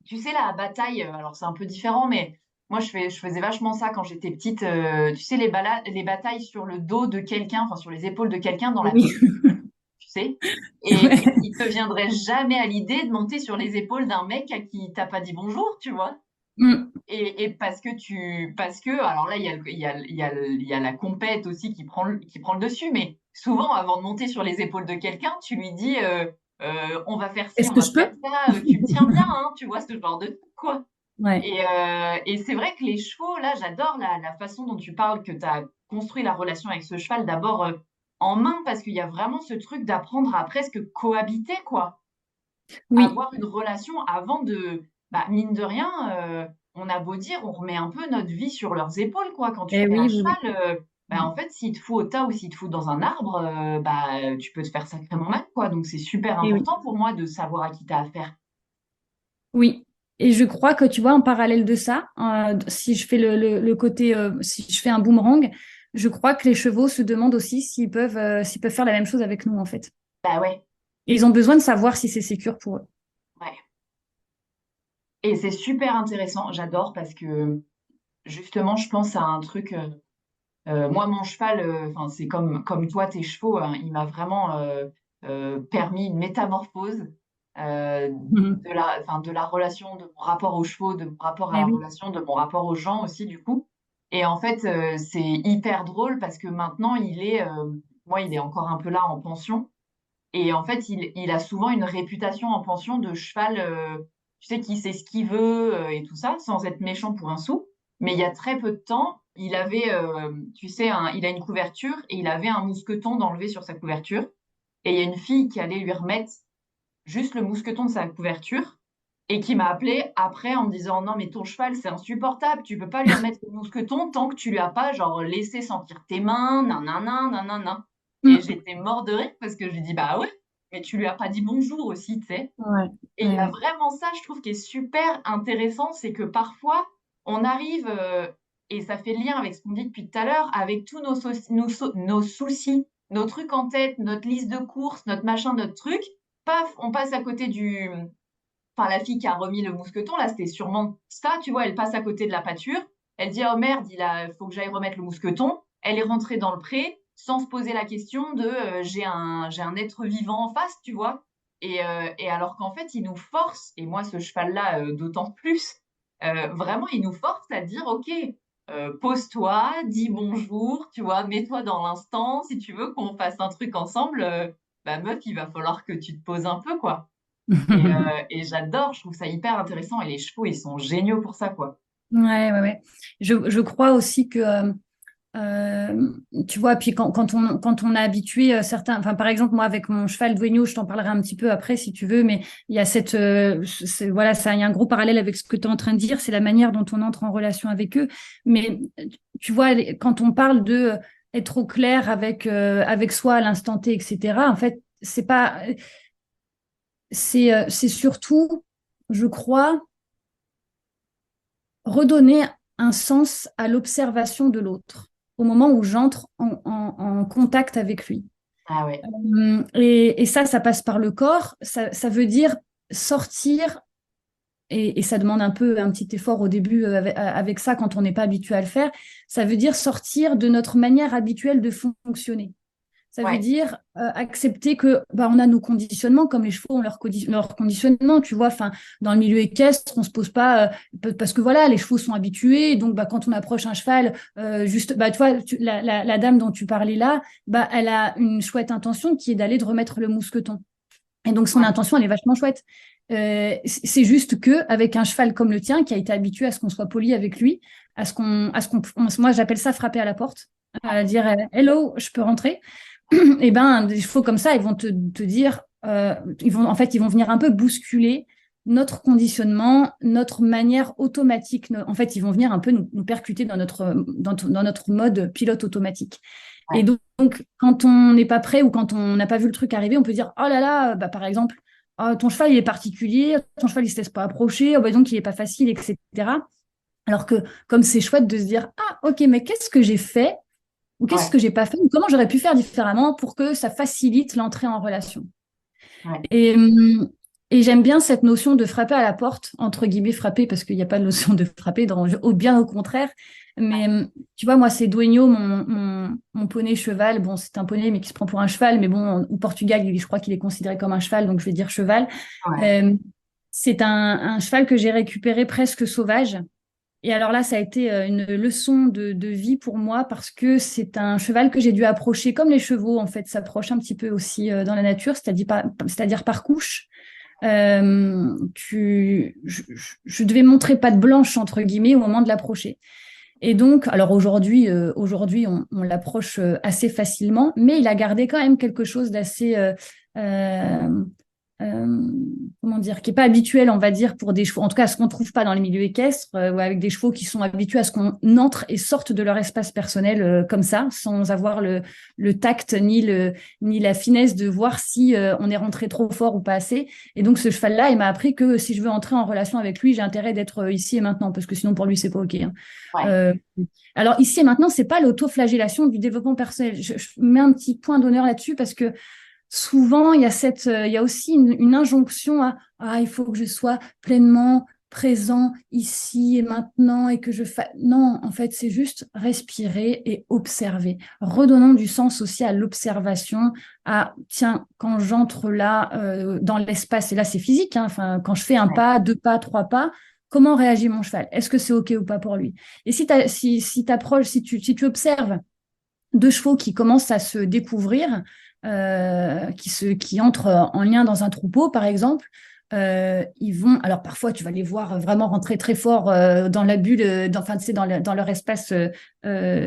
tu sais, la bataille, alors c'est un peu différent, mais moi, je faisais vachement ça quand j'étais petite. Tu sais, les batailles sur le dos de quelqu'un, enfin, sur les épaules de quelqu'un dans la Oui. vie, tu sais. Et Ouais. il te viendrait jamais à l'idée de monter sur les épaules d'un mec à qui t'as pas dit bonjour, tu vois. Mm. Et parce que, alors là, il y a la compète aussi qui prend le dessus, mais souvent, avant de monter sur les épaules de quelqu'un, tu lui dis, on va faire ci, Est-ce on que va je faire peux? ça, tu me tiens bien, hein, tu vois, ce genre de truc, quoi. Ouais. Et c'est vrai que les chevaux, là, j'adore la façon dont tu parles, que tu as construit la relation avec ce cheval. D'abord, en main parce qu'il y a vraiment ce truc d'apprendre à presque cohabiter, quoi. Oui, Avoir une relation avant de, bah, mine de rien, on a beau dire, on remet un peu notre vie sur leurs épaules, quoi. Quand tu eh te mets à oui, oui, cheval, bah, en fait, s'il te fout au tas ou s'il te fout dans un arbre, bah, tu peux te faire sacrément mal, quoi. Donc c'est super oui. important pour moi de savoir à qui tu as affaire. Oui, et je crois que tu vois, en parallèle de ça, si je fais le côté, si je fais un boomerang, je crois que les chevaux se demandent aussi s'ils peuvent faire la même chose avec nous, en fait. Bah ouais, Et ils ont besoin de savoir si c'est sécure pour eux. ouais. Et c'est super intéressant, j'adore parce que justement, je pense à un truc. Moi, mon cheval, enfin, c'est comme toi, tes chevaux, hein, il m'a vraiment permis une métamorphose Mhm. enfin, de la relation, de mon rapport aux chevaux, de mon rapport à Eh la oui. relation, de mon rapport aux gens aussi, du coup. Et en fait, c'est hyper drôle parce que maintenant, moi, il est encore un peu là en pension. Et en fait, il a souvent une réputation en pension de cheval, tu sais, qui sait ce qu'il veut et tout ça, sans être méchant pour un sou. Mais il y a très peu de temps, il avait, tu sais, il a une couverture et il avait un mousqueton d'enlever sur sa couverture. Et il y a une fille qui allait lui remettre juste le mousqueton de sa couverture et qui m'a appelé après en me disant non mais ton cheval c'est insupportable, tu peux pas lui remettre le mousqueton tant que tu lui as pas genre laissé sentir tes mains, nanana, nanana. Et Mm. j'étais mort de rire parce que je lui dis bah ouais, mais tu lui as pas dit bonjour aussi, tu sais. Ouais, Et il y ouais, a ouais. vraiment ça, je trouve, qui est super intéressant, c'est que parfois on arrive, et ça fait lien avec ce qu'on dit depuis tout à l'heure, avec tous nos soucis, nos trucs en tête, notre liste de courses, notre machin, notre truc, paf, on passe à côté enfin, la fille qui a remis le mousqueton, là, c'était sûrement ça, tu vois, elle passe à côté de la pâture, elle dit, oh merde, faut que j'aille remettre le mousqueton. Elle est rentrée dans le pré sans se poser la question de, j'ai un être vivant en face, tu vois. Et alors qu'en fait, il nous force, et moi, ce cheval-là, d'autant plus, vraiment, il nous force à dire, ok, pose-toi, dis bonjour, tu vois, mets-toi dans l'instant, si tu veux qu'on fasse un truc ensemble, bah meuf, il va falloir que tu te poses un peu, quoi. Et j'adore, je trouve ça hyper intéressant. Et les chevaux, ils sont géniaux pour ça, quoi. Ouais, ouais, ouais. Je crois aussi que tu vois, puis quand on a habitué certains, enfin par exemple moi avec mon cheval Duegno, je t'en parlerai un petit peu après si tu veux, mais il y a voilà, ça, il y a un gros parallèle avec ce que tu es en train de dire, c'est la manière dont on entre en relation avec eux. Mais tu vois, quand on parle de être au clair avec soi à l'instant T, etc. En fait, c'est pas, c'est surtout, je crois, redonner un sens à l'observation de l'autre au moment où j'entre en contact avec lui. Ah ouais, Et ça passe par le corps. Ça veut dire sortir, et ça demande un petit effort au début avec ça quand on n'est pas habitué à le faire. Ça veut dire sortir de notre manière habituelle de fonctionner. Ça veut ouais, dire accepter que bah, on a nos conditionnements, comme les chevaux ont leur conditionnement, tu vois. Enfin, dans le milieu équestre, on se pose pas parce que voilà, les chevaux sont habitués. Donc, bah, quand on approche un cheval, juste, bah, tu vois, la dame dont tu parlais là, bah, elle a une chouette intention qui est d'aller de remettre le mousqueton. Et donc, son ouais, intention, elle est vachement chouette. C'est juste que avec un cheval comme le tien, qui a été habitué à ce qu'on soit poli avec lui, moi, j'appelle ça frapper à la porte, dire hello, je peux rentrer. Et ben, des chevaux comme ça, ils vont te dire, en fait, ils vont venir un peu bousculer notre conditionnement, notre manière automatique. En fait, ils vont venir un peu nous percuter dans notre mode pilote automatique. Et ouais, donc, quand on n'est pas prêt ou quand on n'a pas vu le truc arriver, on peut dire, oh là là, bah, par exemple, oh, ton cheval, il est particulier, ton cheval, il se laisse pas approcher, oh, bah, donc il est pas facile, etc. Alors que, comme c'est chouette de se dire, ah, ok, mais qu'est-ce que j'ai fait ou qu'est-ce ouais, que j'ai pas fait ou comment j'aurais pu faire différemment pour que ça facilite l'entrée en relation. ouais, Et, hum, et j'aime bien cette notion de frapper à la porte, entre guillemets frapper, parce qu'il n'y a pas de notion de frapper, bien au contraire. Mais tu vois, moi, c'est Duegno, mon poney cheval. Bon, c'est un poney, mais qui se prend pour un cheval. Mais bon, au Portugal, je crois qu'il est considéré comme un cheval, donc je vais dire cheval. ouais, Euh, c'est un cheval que j'ai récupéré presque sauvage. Et alors là, ça a été une leçon de vie pour moi parce que c'est un cheval que j'ai dû approcher comme les chevaux, en fait, s'approchent un petit peu aussi dans la nature, c'est-à-dire par couche. Je devais montrer patte blanche, entre guillemets, au moment de l'approcher. Et donc, alors aujourd'hui, on l'approche assez facilement, mais il a gardé quand même quelque chose d'assez, euh, euh, comment dire, qui n'est pas habituel, on va dire, pour des chevaux, en tout cas ce qu'on ne trouve pas dans les milieux équestres, ou avec des chevaux qui sont habitués à ce qu'on entre et sorte de leur espace personnel comme ça, sans avoir le tact ni la finesse de voir si on est rentré trop fort ou pas assez. Et donc ce cheval-là, il m'a appris que si je veux entrer en relation avec lui, j'ai intérêt d'être ici et maintenant, parce que sinon pour lui, c'est pas OK, hein. Ouais. Euh, alors ici et maintenant, c'est pas l'autoflagellation du développement personnel. Je mets un petit point d'honneur là-dessus parce que souvent, il y a aussi une injonction à il faut que je sois pleinement présent ici et maintenant et que je fasse. Non, en fait, c'est juste respirer et observer. Redonnons du sens aussi à l'observation, à tiens, quand j'entre là dans l'espace, et là c'est physique, hein, enfin, quand je fais un Ouais. pas, deux pas, trois pas, comment réagit mon cheval? Est-ce que c'est OK ou pas pour lui? Et si t'approches, si tu observes deux chevaux qui commencent à se découvrir, qui entrent en lien dans un troupeau, par exemple, ils vont. Alors parfois, tu vas les voir vraiment rentrer très fort dans la bulle, enfin, tu sais, dans leur espace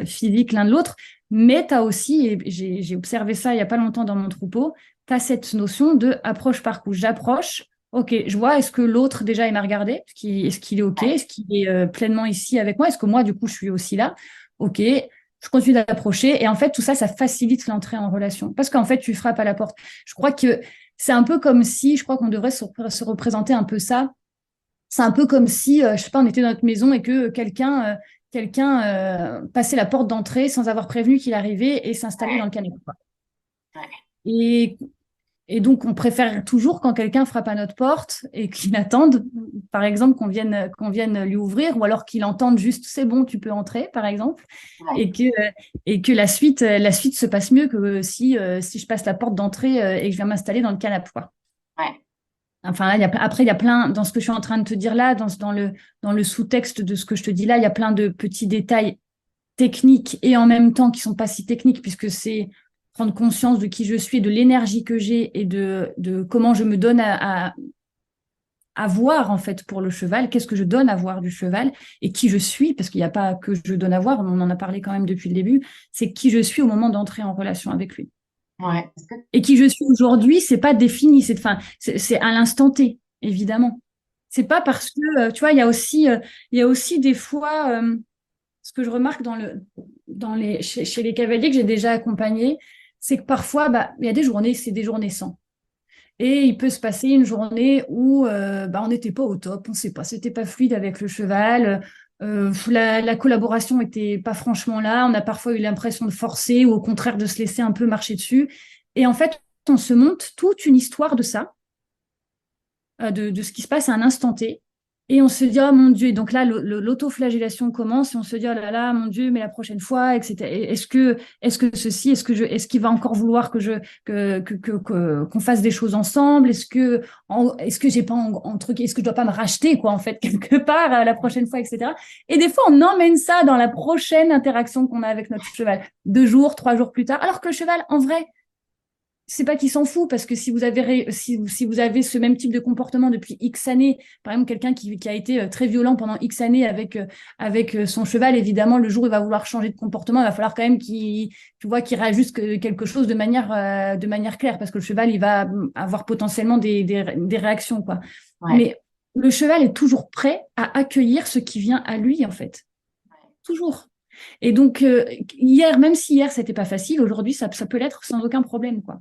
physique l'un de l'autre. Mais tu as aussi, et j'ai observé ça il n'y a pas longtemps dans mon troupeau, tu as cette notion de approche par couche. J'approche. Ok, je vois, est-ce que l'autre déjà il m'a regardé? Est-ce qu'il est ok? Est-ce qu'il est pleinement ici avec moi? Est-ce que moi, du coup, je suis aussi là? Ok, je continue d'approcher. Et en fait, tout ça, ça facilite l'entrée en relation. Parce qu'en fait, tu frappes à la porte. Je crois que c'est un peu comme si, je crois qu'on devrait se représenter un peu ça. C'est un peu comme si, je sais pas, on était dans notre maison et que quelqu'un passait la porte d'entrée sans avoir prévenu qu'il arrivait et s'installait dans Ouais. le canapé, quoi. Ouais. Et et donc, on préfère toujours quand quelqu'un frappe à notre porte et qu'il attende, par exemple, qu'on vienne lui ouvrir, ou alors qu'il entende juste c'est bon, tu peux entrer, par exemple, Ouais. et que la suite se passe mieux que si je passe la porte d'entrée et que je viens m'installer dans le canapé, quoi. Ouais. Enfin, là, après, il y a plein, dans ce que je suis en train de te dire là, dans le sous-texte de ce que je te dis là, il y a plein de petits détails techniques et en même temps qui sont pas si techniques puisque c'est prendre conscience de qui je suis, de l'énergie que j'ai et de comment je me donne à voir en fait pour le cheval, qu'est-ce que je donne à voir du cheval et qui je suis, parce qu'il n'y a pas que je donne à voir, on en a parlé quand même depuis le début, c'est qui je suis au moment d'entrer en relation avec lui. Ouais. Et qui je suis aujourd'hui, c'est pas défini, c'est à l'instant T, évidemment. C'est pas parce que, tu vois, il y a aussi des fois, ce que je remarque chez les cavaliers que j'ai déjà accompagnés, c'est que parfois, bah, il y a des journées, c'est des journées sans. Et il peut se passer une journée où bah, on n'était pas au top, on ne sait pas, c'était pas fluide avec le cheval, la collaboration n'était pas franchement là, on a parfois eu l'impression de forcer ou au contraire de se laisser un peu marcher dessus. Et en fait, on se monte toute une histoire de ça, de ce qui se passe à un instant T. Et on se dit, oh mon Dieu, et donc là, l'autoflagellation commence et on se dit, oh là là, mon Dieu, mais la prochaine fois, etc. Est-ce que ceci, est-ce qu'il va encore vouloir qu'on fasse des choses ensemble? Est-ce que j'ai pas est-ce que je dois pas me racheter, quoi, en fait, quelque part, la prochaine fois, etc. Et des fois, on emmène ça dans la prochaine interaction qu'on a avec notre cheval, 2 jours, 3 jours plus tard, alors que le cheval, en vrai, c'est pas qu'il s'en fout, parce que si vous avez ce même type de comportement depuis X années, par exemple quelqu'un qui a été très violent pendant X années avec son cheval, évidemment, le jour où il va vouloir changer de comportement, il va falloir quand même qu'il réajuste quelque chose de manière claire, parce que le cheval, il va avoir potentiellement des réactions, quoi. Ouais. Mais le cheval est toujours prêt à accueillir ce qui vient à lui, en fait. Toujours. Et donc, même si hier, c'était pas facile, aujourd'hui, ça peut l'être sans aucun problème, quoi.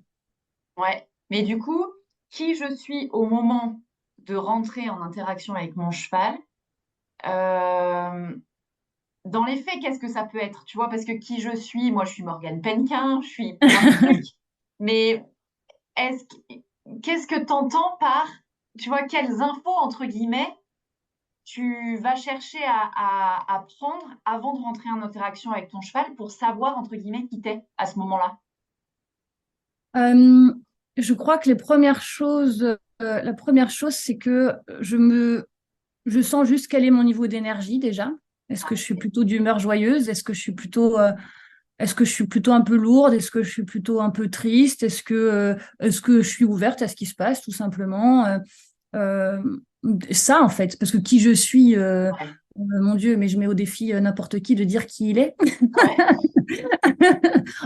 Ouais. Mais du coup, qui je suis au moment de rentrer en interaction avec mon cheval, euh, dans les faits, qu'est-ce que ça peut être? Tu vois, parce que qui je suis, moi, je suis Morgane Penquin, je suis plein de trucs. Mais est-ce qu'est-ce que tu entends par, tu vois, quelles infos, entre guillemets, tu vas chercher à prendre avant de rentrer en interaction avec ton cheval pour savoir, entre guillemets, qui t'es à ce moment-là? Euh, je crois que la première chose, c'est que je sens juste quel est mon niveau d'énergie déjà. Est-ce que je suis plutôt d'humeur joyeuse? Est-ce que je suis plutôt un peu lourde? Est-ce que je suis plutôt un peu triste? Est-ce que je suis ouverte à ce qui se passe, tout simplement? Euh, Ça, en fait, parce que qui je suis, Ouais. Mon Dieu, mais je mets au défi n'importe qui de dire qui il est. Ouais,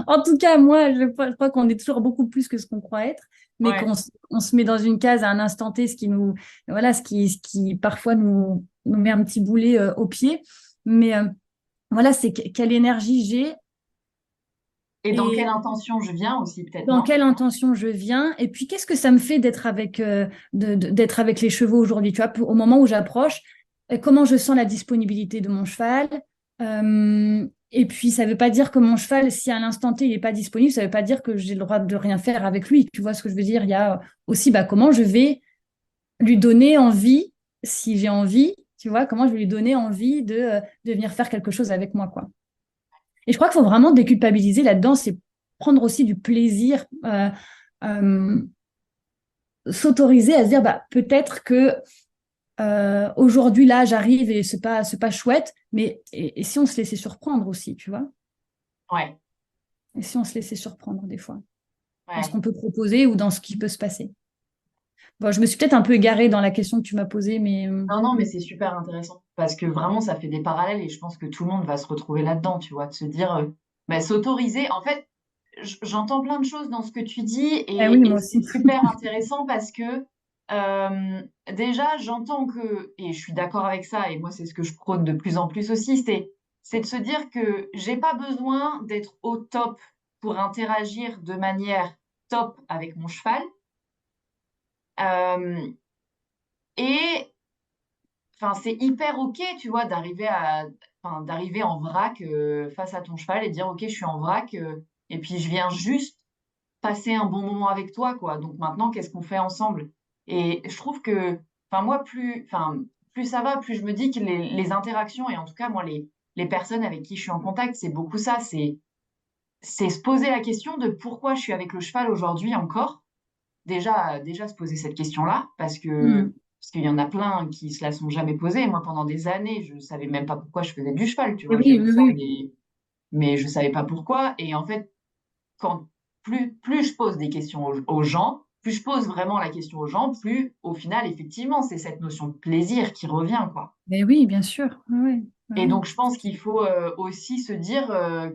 En tout cas, moi, je crois qu'on est toujours beaucoup plus que ce qu'on croit être, mais ouais. qu'on se met dans une case à un instant T, voilà, ce qui parfois nous met un petit boulet au pied. Mais voilà, quelle énergie j'ai Et dans quelle et intention je viens aussi, peut-être, dans non? quelle intention je viens. Et puis, qu'est-ce que ça me fait d'être avec les chevaux aujourd'hui, tu vois, au moment où j'approche, comment je sens la disponibilité de mon cheval. Et puis, ça ne veut pas dire que mon cheval, si à l'instant T, il n'est pas disponible, ça ne veut pas dire que j'ai le droit de rien faire avec lui. Tu vois ce que je veux dire? Il y a aussi comment je vais lui donner envie, si j'ai envie, tu vois, comment je vais lui donner envie de venir faire quelque chose avec moi, quoi. Et je crois qu'il faut vraiment déculpabiliser là-dedans, c'est prendre aussi du plaisir, euh, s'autoriser à se dire, peut-être que aujourd'hui, là, j'arrive et c'est pas chouette, mais et si on se laissait surprendre aussi, tu vois? Ouais, Et si on se laissait surprendre des fois, dans ce ouais. qu'on peut proposer ou dans ce qui peut se passer. Bon, je me suis peut-être un peu égarée dans la question que tu m'as posée, mais Non, non, mais c'est super intéressant parce que vraiment, ça fait des parallèles et je pense que tout le monde va se retrouver là-dedans, tu vois, de se dire, s'autoriser. En fait, j'entends plein de choses dans ce que tu dis ah oui, et moi c'est aussi. super intéressant parce que déjà, j'entends que, et je suis d'accord avec ça, et moi, c'est ce que je prône de plus en plus aussi, c'est de se dire que j'ai pas besoin d'être au top pour interagir de manière top avec mon cheval. Euh, et enfin, c'est hyper OK, tu vois, d'arriver en vrac face à ton cheval et dire, OK, je suis en vrac, et puis je viens juste passer un bon moment avec toi, quoi. Donc maintenant, qu'est-ce qu'on fait ensemble? Et je trouve que, enfin, moi, plus ça va, plus je me dis que les interactions, et en tout cas, moi, les personnes avec qui je suis en contact, c'est beaucoup ça, c'est se poser la question de pourquoi je suis avec le cheval aujourd'hui encore. Déjà se poser cette question-là, Mm. parce qu'il y en a plein qui se la sont jamais posées. Moi, pendant des années, je savais même pas pourquoi je faisais du cheval, tu Et vois. oui, J'aimais oui, ça, oui. mais je savais pas pourquoi. Et en fait, quand plus je pose des questions aux gens, plus je pose vraiment la question aux gens, plus au final, effectivement, c'est cette notion de plaisir qui revient, quoi. Mais oui, bien sûr. Oui, oui, oui, Et oui. donc, je pense qu'il faut aussi se dire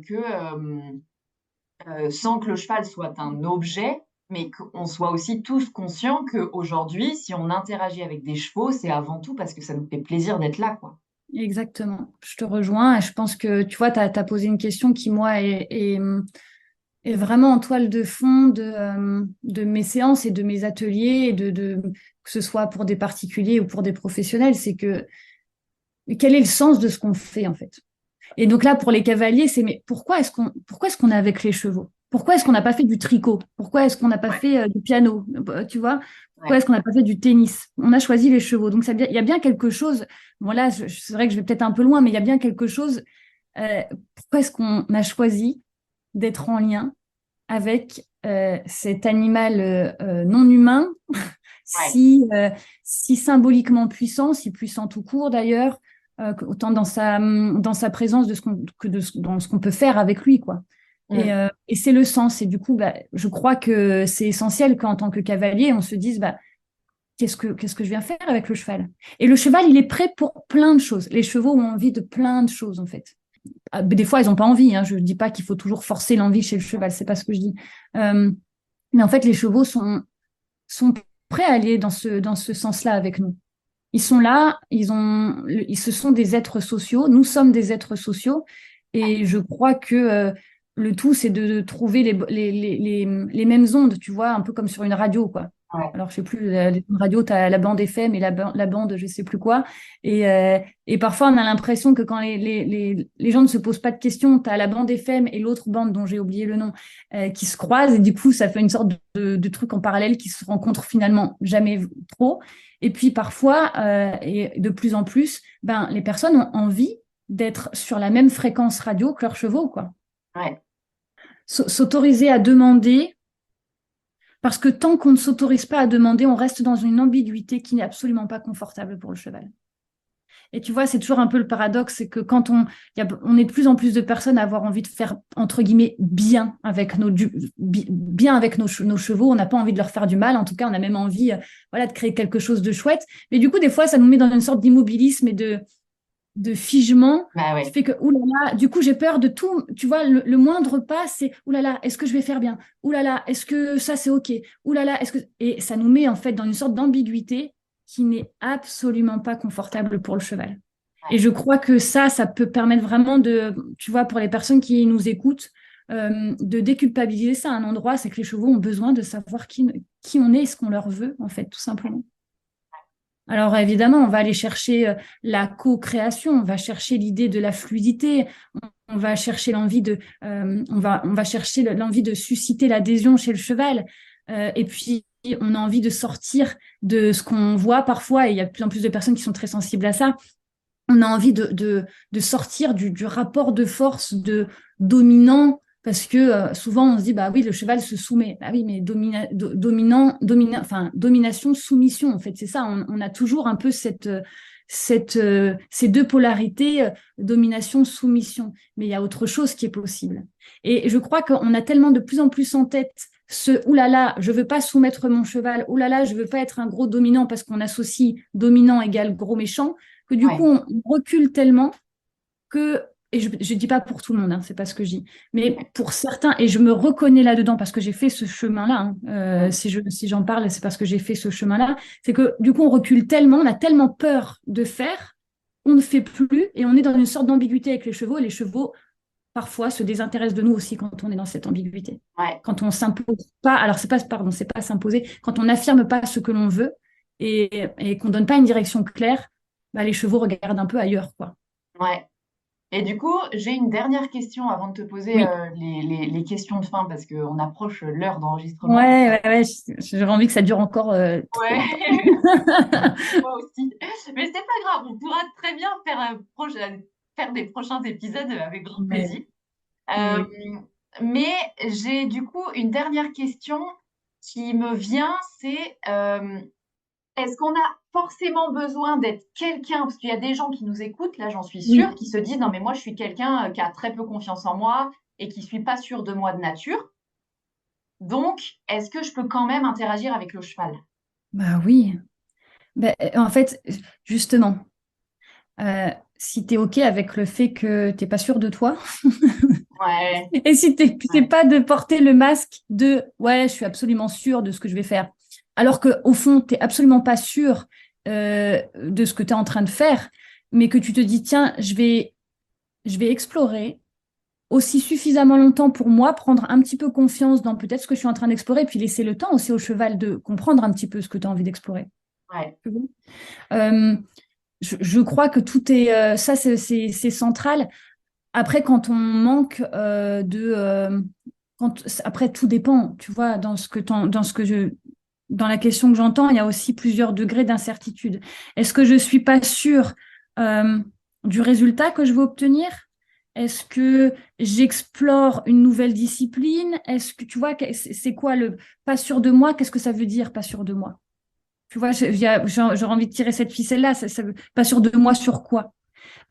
que sans que le cheval soit un objet, mais qu'on soit aussi tous conscients qu'aujourd'hui, si on interagit avec des chevaux, c'est avant tout parce que ça nous fait plaisir d'être là, quoi. Exactement. Je te rejoins et je pense que, tu vois, tu as posé une question qui, moi, est vraiment en toile de fond de mes séances et de mes ateliers, que ce soit pour des particuliers ou pour des professionnels, c'est que quel est le sens de ce qu'on fait, en fait? Et donc là, pour les cavaliers, c'est mais pourquoi est-ce qu'on est avec les chevaux? Pourquoi est-ce qu'on n'a pas fait du tricot? Pourquoi est-ce qu'on n'a pas Ouais, fait du piano? Tu vois? Pourquoi ouais, est-ce qu'on n'a pas fait du tennis? On a choisi les chevaux. Donc il y a bien quelque chose. Bon là, c'est vrai que je vais peut-être un peu loin, mais il y a bien quelque chose. euh, Pourquoi est-ce qu'on a choisi d'être en lien avec cet animal non humain, ouais. si, si symboliquement puissant, si puissant tout court d'ailleurs, autant dans sa présence dans ce qu'on peut faire avec lui, quoi. Mm. Et c'est le sens. Et du coup, je crois que c'est essentiel qu'en tant que cavalier, on se dise, qu'est-ce que je viens faire avec le cheval? Et le cheval, il est prêt pour plein de choses. Les chevaux ont envie de plein de choses, en fait. Des fois, ils n'ont pas envie. Hein. Je ne dis pas qu'il faut toujours forcer l'envie chez le cheval. C'est pas ce que je dis. Euh, mais en fait, les chevaux sont prêts à aller dans ce sens-là avec nous. Ils sont là, ce sont des êtres sociaux. Nous sommes des êtres sociaux. Et je crois que le tout, c'est de trouver les mêmes ondes, tu vois, un peu comme sur une radio, quoi. Ouais. Alors, je sais plus, une radio, tu as la bande FM et la bande, je sais plus quoi. Et parfois, on a l'impression que quand les gens ne se posent pas de questions, tu as la bande FM et l'autre bande dont j'ai oublié le nom qui se croisent. Et du coup, ça fait une sorte de truc en parallèle qui se rencontrent finalement jamais trop. Et puis parfois, et de plus en plus, les personnes ont envie d'être sur la même fréquence radio que leurs chevaux, quoi. Ouais. S'autoriser à demander, parce que tant qu'on ne s'autorise pas à demander, on reste dans une ambiguïté qui n'est absolument pas confortable pour le cheval. Et tu vois, c'est toujours un peu le paradoxe, c'est que quand on est de plus en plus de personnes à avoir envie de faire, entre guillemets, bien avec bien avec nos chevaux, on n'a pas envie de leur faire du mal, en tout cas, on a même envie voilà, de créer quelque chose de chouette. Mais du coup, des fois, ça nous met dans une sorte d'immobilisme de figement Bah qui ouais. fait que, oulala, du coup, j'ai peur de tout. Tu vois, le moindre pas, c'est, oulala, est-ce que je vais faire bien? Oulala, est-ce que ça, c'est OK? Oulala, est-ce que... Et ça nous met en fait dans une sorte d'ambiguïté qui n'est absolument pas confortable pour le cheval. Et Ouais. je crois que ça peut permettre vraiment de, tu vois, pour les personnes qui nous écoutent, de déculpabiliser ça à un endroit, c'est que les chevaux ont besoin de savoir qui on est et ce qu'on leur veut, en fait, tout simplement. Alors évidemment, on va aller chercher la co-création, on va chercher l'idée de la fluidité, on va chercher on va chercher l'envie de susciter l'adhésion chez le cheval. Et puis on a envie de sortir de ce qu'on voit parfois, et il y a de plus en plus de personnes qui sont très sensibles à ça. On a envie de sortir du rapport de force de dominant, parce que souvent on se dit, bah oui, le cheval se soumet. Bah oui, mais enfin, domination, soumission, en fait, c'est ça. On a toujours un peu ces deux polarités, domination, soumission. Mais il y a autre chose qui est possible. Et je crois qu'on a tellement de plus en plus en tête oulala, je veux pas soumettre mon cheval, oulala, je veux pas être un gros dominant, parce qu'on associe dominant égale gros méchant, que du coup, Ouais. on recule tellement que, et je ne dis pas pour tout le monde, hein, c'est pas ce que je dis, mais pour certains, et je me reconnais là-dedans parce que j'ai fait ce chemin-là, hein, Mm. si j'en parle, c'est parce que j'ai fait ce chemin-là, c'est que du coup, on recule tellement, on a tellement peur de faire, on ne fait plus, et on est dans une sorte d'ambiguïté avec les chevaux, et les chevaux, parfois, se désintéressent de nous aussi quand on est dans cette ambiguïté. Ouais. Quand on s'impose pas, alors c'est pas s'imposer, quand on n'affirme pas ce que l'on veut et qu'on donne pas une direction claire, bah, les chevaux regardent un peu ailleurs, quoi. Ouais. Et du coup, j'ai une dernière question avant de te poser Oui. les questions de fin parce qu'on approche l'heure d'enregistrement. Ouais, j'aurais envie que ça dure encore trop Ouais, longtemps. moi aussi. Mais c'est pas grave, on pourra très bien faire des prochains épisodes avec grand Mais, plaisir. oui, Euh, oui. mais j'ai du coup une dernière question qui me vient, c'est est-ce qu'on a forcément besoin d'être quelqu'un, parce qu'il y a des gens qui nous écoutent, là j'en suis sûre, Oui. qui se disent non mais moi je suis quelqu'un qui a très peu confiance en moi et qui suis pas sûr de moi de nature. Donc, est-ce que je peux quand même interagir avec le cheval? Bah oui. Ben, en fait, justement, si tu es OK avec le fait que tu n'es pas sûr de toi, Ouais, et si c'est ouais, pas de porter le masque de ouais, je suis absolument sûr de ce que je vais faire, alors que au fond, tu n'es absolument pas sûr de ce que tu es en train de faire, mais que tu te dis, tiens, je vais explorer aussi suffisamment longtemps pour moi, prendre un petit peu confiance dans peut-être ce que je suis en train d'explorer, puis laisser le temps aussi au cheval de comprendre un petit peu ce que tu as envie d'explorer. ouais, Euh, je crois que tout est ça, c'est central. Après, quand on manque après, tout dépend, tu vois, dans la question que j'entends, il y a aussi plusieurs degrés d'incertitude. Est-ce que je suis pas sûre euh, du résultat que je veux obtenir? Est-ce que j'explore une nouvelle discipline? Est-ce que tu vois, c'est quoi le pas sûr de moi? Qu'est-ce que ça veut dire pas sûr de moi? Tu vois, j'aurais envie de tirer cette ficelle-là. Pas sûr de moi sur quoi?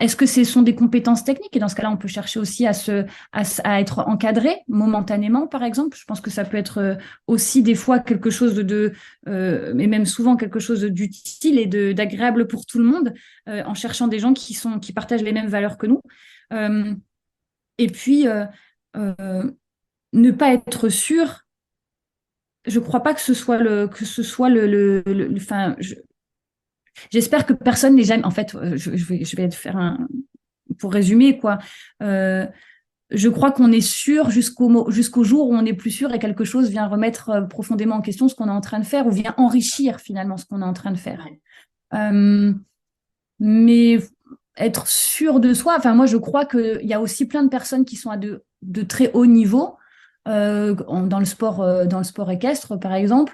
Est-ce que ce sont des compétences techniques? Et dans ce cas-là, on peut chercher aussi à être encadré momentanément, par exemple. Je pense que ça peut être aussi des fois quelque chose mais même souvent quelque chose d'utile et d'agréable pour tout le monde, en cherchant des gens qui partagent les mêmes valeurs que nous. Euh, et puis, euh, ne pas être sûr. Je crois pas que ce soit enfin, j'espère que personne n'est jamais. En fait, je vais faire pour résumer, quoi. Euh, je crois qu'on est sûr jusqu'au jour où on n'est plus sûr et quelque chose vient remettre profondément en question ce qu'on est en train de faire ou vient enrichir finalement ce qu'on est en train de faire. ouais, Euh, mais être sûr de soi, enfin moi je crois qu'il y a aussi plein de personnes qui sont à de très haut niveau dans le sport équestre par exemple,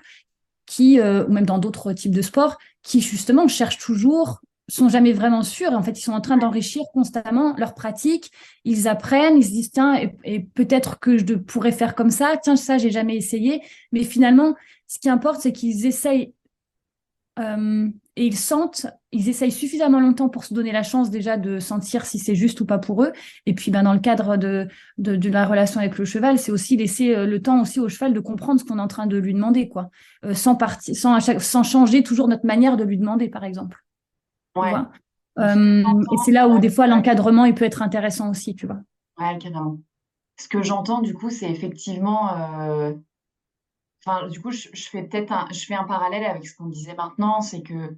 ou même dans d'autres types de sports, qui justement cherchent toujours, sont jamais vraiment sûrs. Et en fait, ils sont en train ouais, d'enrichir constamment leur pratique. Ils apprennent, ils se disent, tiens, et peut-être que pourrais faire comme ça. Tiens, ça, j'ai jamais essayé. Mais finalement, ce qui importe, c'est qu'ils essayent et ils essayent suffisamment longtemps pour se donner la chance déjà de sentir si c'est juste ou pas pour eux. Et puis, ben, dans le cadre de la relation avec le cheval, c'est aussi laisser le temps aussi au cheval de comprendre ce qu'on est en train de lui demander, quoi. Sans changer toujours notre manière de lui demander, par exemple. Tu ouais. vois? Ce que Et j'entends, c'est là où des fois l'encadrement, il peut être intéressant aussi, tu vois. ouais, carrément. Ce que j'entends, du coup, c'est effectivement, enfin, du coup, je fais je fais un parallèle avec ce qu'on disait maintenant, c'est que,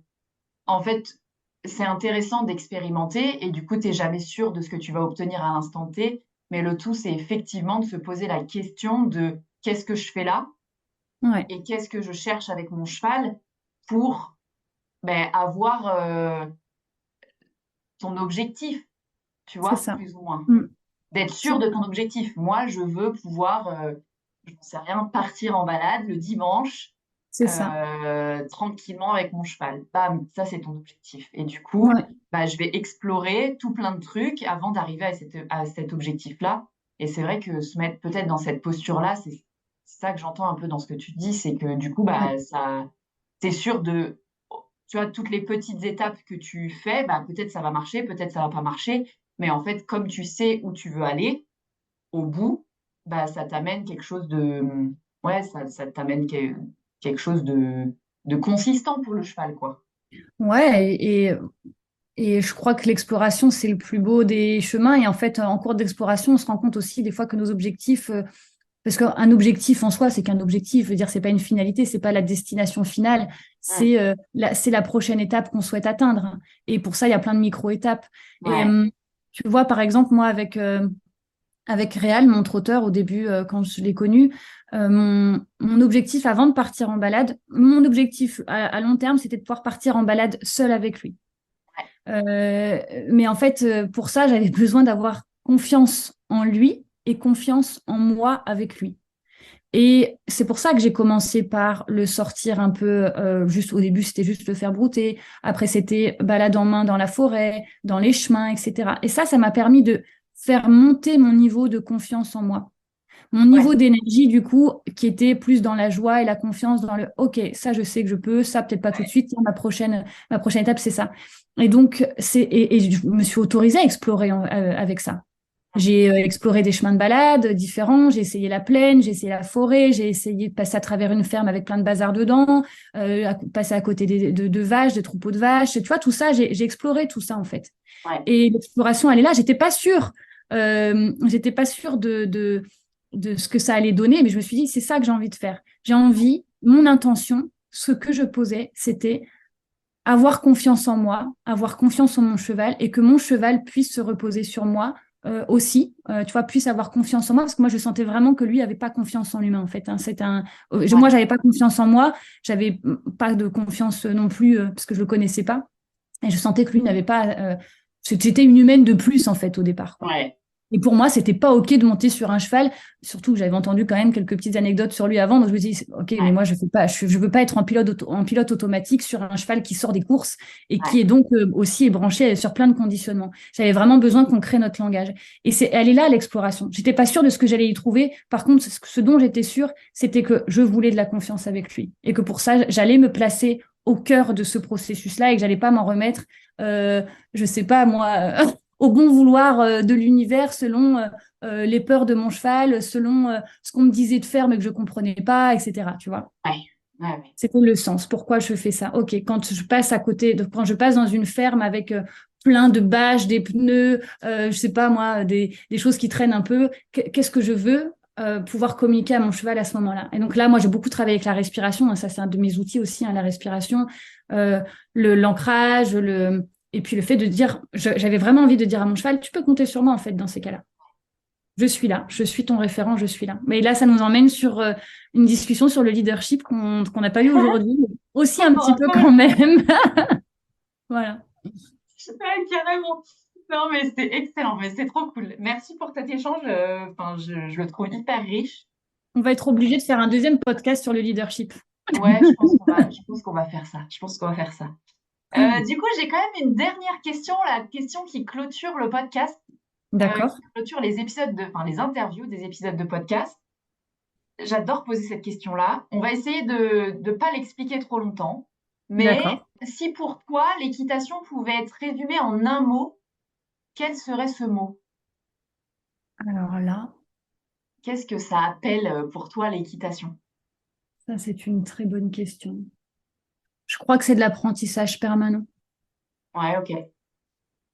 en fait, c'est intéressant d'expérimenter et du coup, tu es jamais sûr de ce que tu vas obtenir à l'instant T. Mais le tout, c'est effectivement de se poser la question de qu'est-ce que je fais là Ouais, et qu'est-ce que je cherche avec mon cheval pour ben, avoir ton objectif, tu c'est vois, ça. plus ou moins. Mm. D'être C'est sûr de ça. ton objectif. Moi, je veux pouvoir, j'en sais rien, partir en balade le dimanche C'est ça. tranquillement avec mon cheval. Bam, ça c'est ton objectif. Et du coup, Ouais, bah, je vais explorer tout plein de trucs avant d'arriver à cet objectif-là. Et c'est vrai que se mettre peut-être dans cette posture-là, c'est ça que j'entends un peu dans ce que tu dis, c'est que du coup, ouais, bah, t'es sûr de, tu vois, toutes les petites étapes que tu fais, bah, peut-être ça va marcher, peut-être ça va pas marcher. Mais en fait, comme tu sais où tu veux aller, au bout, bah, ça t'amène quelque chose de, ouais, ça t'amène quelque chose de consistant pour le cheval, quoi. ouais. Et je crois que l'exploration, c'est le plus beau des chemins. Et en fait, en cours d'exploration, on se rend compte aussi des fois que nos objectifs, parce qu'un objectif en soi, c'est qu'un objectif, je veux dire, c'est pas une finalité, c'est pas la destination finale, Mmh. c'est la prochaine étape qu'on souhaite atteindre. Et pour ça, il y a plein de micro-étapes. Et Ouais, tu vois, par exemple, moi, avec Réal, mon trotteur, au début, quand je l'ai connu, mon objectif avant de partir en balade, mon objectif à long terme, c'était de pouvoir partir en balade seul avec lui. ouais, Euh, mais en fait, pour ça, j'avais besoin d'avoir confiance en lui et confiance en moi avec lui. Et c'est pour ça que j'ai commencé par le sortir un peu, juste au début, c'était juste le faire brouter. Après, c'était balade en main dans la forêt, dans les chemins, etc. Et ça m'a permis de faire monter mon niveau de confiance en moi. Mon ouais, niveau d'énergie, du coup, qui était plus dans la joie et la confiance dans le OK, ça, je sais que je peux, ça, peut-être pas tout de ouais, suite. Tiens, ma prochaine étape, c'est ça. Et donc, et je me suis autorisée à explorer avec ça. J'ai exploré des chemins de balade différents, j'ai essayé la plaine, j'ai essayé la forêt, j'ai essayé de passer à travers une ferme avec plein de bazar dedans, passer à côté de vaches, de troupeaux de vaches. Tu vois, tout ça, j'ai exploré tout ça en fait. ouais, Et l'exploration, elle est là. J'étais pas sûre de ce que ça allait donner, mais je me suis dit, c'est ça que j'ai envie de faire. J'ai envie, mon intention, ce que je posais, c'était avoir confiance en moi, avoir confiance en mon cheval et que mon cheval puisse se reposer sur moi aussi, tu vois, puisse avoir confiance en moi parce que moi je sentais vraiment que lui avait pas confiance en lui-même en fait. Hein. Moi ouais, j'avais pas confiance en moi, j'avais pas de confiance non plus parce que je le connaissais pas et je sentais que lui n'avait pas. J'étais une humaine de plus en fait au départ, quoi. ouais, Et pour moi, c'était pas OK de monter sur un cheval, surtout que j'avais entendu quand même quelques petites anecdotes sur lui avant. Donc je me dis, OK, mais ouais, moi, je fais pas, je veux pas être en pilote automatique sur un cheval qui sort des courses et qui ouais, est donc aussi est branché sur plein de conditionnements. J'avais vraiment besoin qu'on crée notre langage. Et elle est là, l'exploration. J'étais pas sûre de ce que j'allais y trouver. Par contre, ce dont j'étais sûre, c'était que je voulais de la confiance avec lui. Et que pour ça, j'allais me placer au cœur de ce processus-là et que j'allais pas m'en remettre, je sais pas, moi, au bon vouloir de l'univers selon les peurs de mon cheval, selon ce qu'on me disait de faire mais que je comprenais pas, etc. Tu vois, ouais, ouais, c'était le sens. Pourquoi je fais ça? Ok, quand je passe à côté, quand je passe dans une ferme avec plein de bâches, des pneus, je sais pas moi, des choses qui traînent un peu, qu'est-ce que je veux? Pouvoir communiquer à mon cheval à ce moment-là. Et donc là, moi, j'ai beaucoup travaillé avec la respiration. Hein, ça, c'est un de mes outils aussi, hein, la respiration, euh, l'ancrage, et puis le fait de dire, j'avais vraiment envie de dire à mon cheval, tu peux compter sur moi en fait dans ces cas-là. Je suis là, je suis ton référent, je suis là. Mais là, ça nous emmène sur une discussion sur le leadership qu'on n'a pas eu aujourd'hui, mais aussi un petit peu quand même. Voilà. ouais, carrément. Non, mais c'était excellent, mais c'est trop cool. Merci pour cet échange. Enfin, je le trouve hyper riche. On va être obligé de faire un deuxième podcast sur le leadership. Ouais, je pense qu'on va faire ça. Je pense qu'on va faire ça. Du coup, j'ai quand même une dernière question, la question qui clôture le podcast, D'accord, qui clôture les épisodes enfin, les interviews des épisodes de podcast. J'adore poser cette question-là. On va essayer de ne pas l'expliquer trop longtemps. Mais d'accord. si pour toi, l'équitation pouvait être résumée en un mot, quel serait ce mot? Alors là, Qu'est-ce que ça appelle pour toi l'équitation? ça c'est une très bonne question. Je crois que c'est de l'apprentissage permanent. Ouais, ok.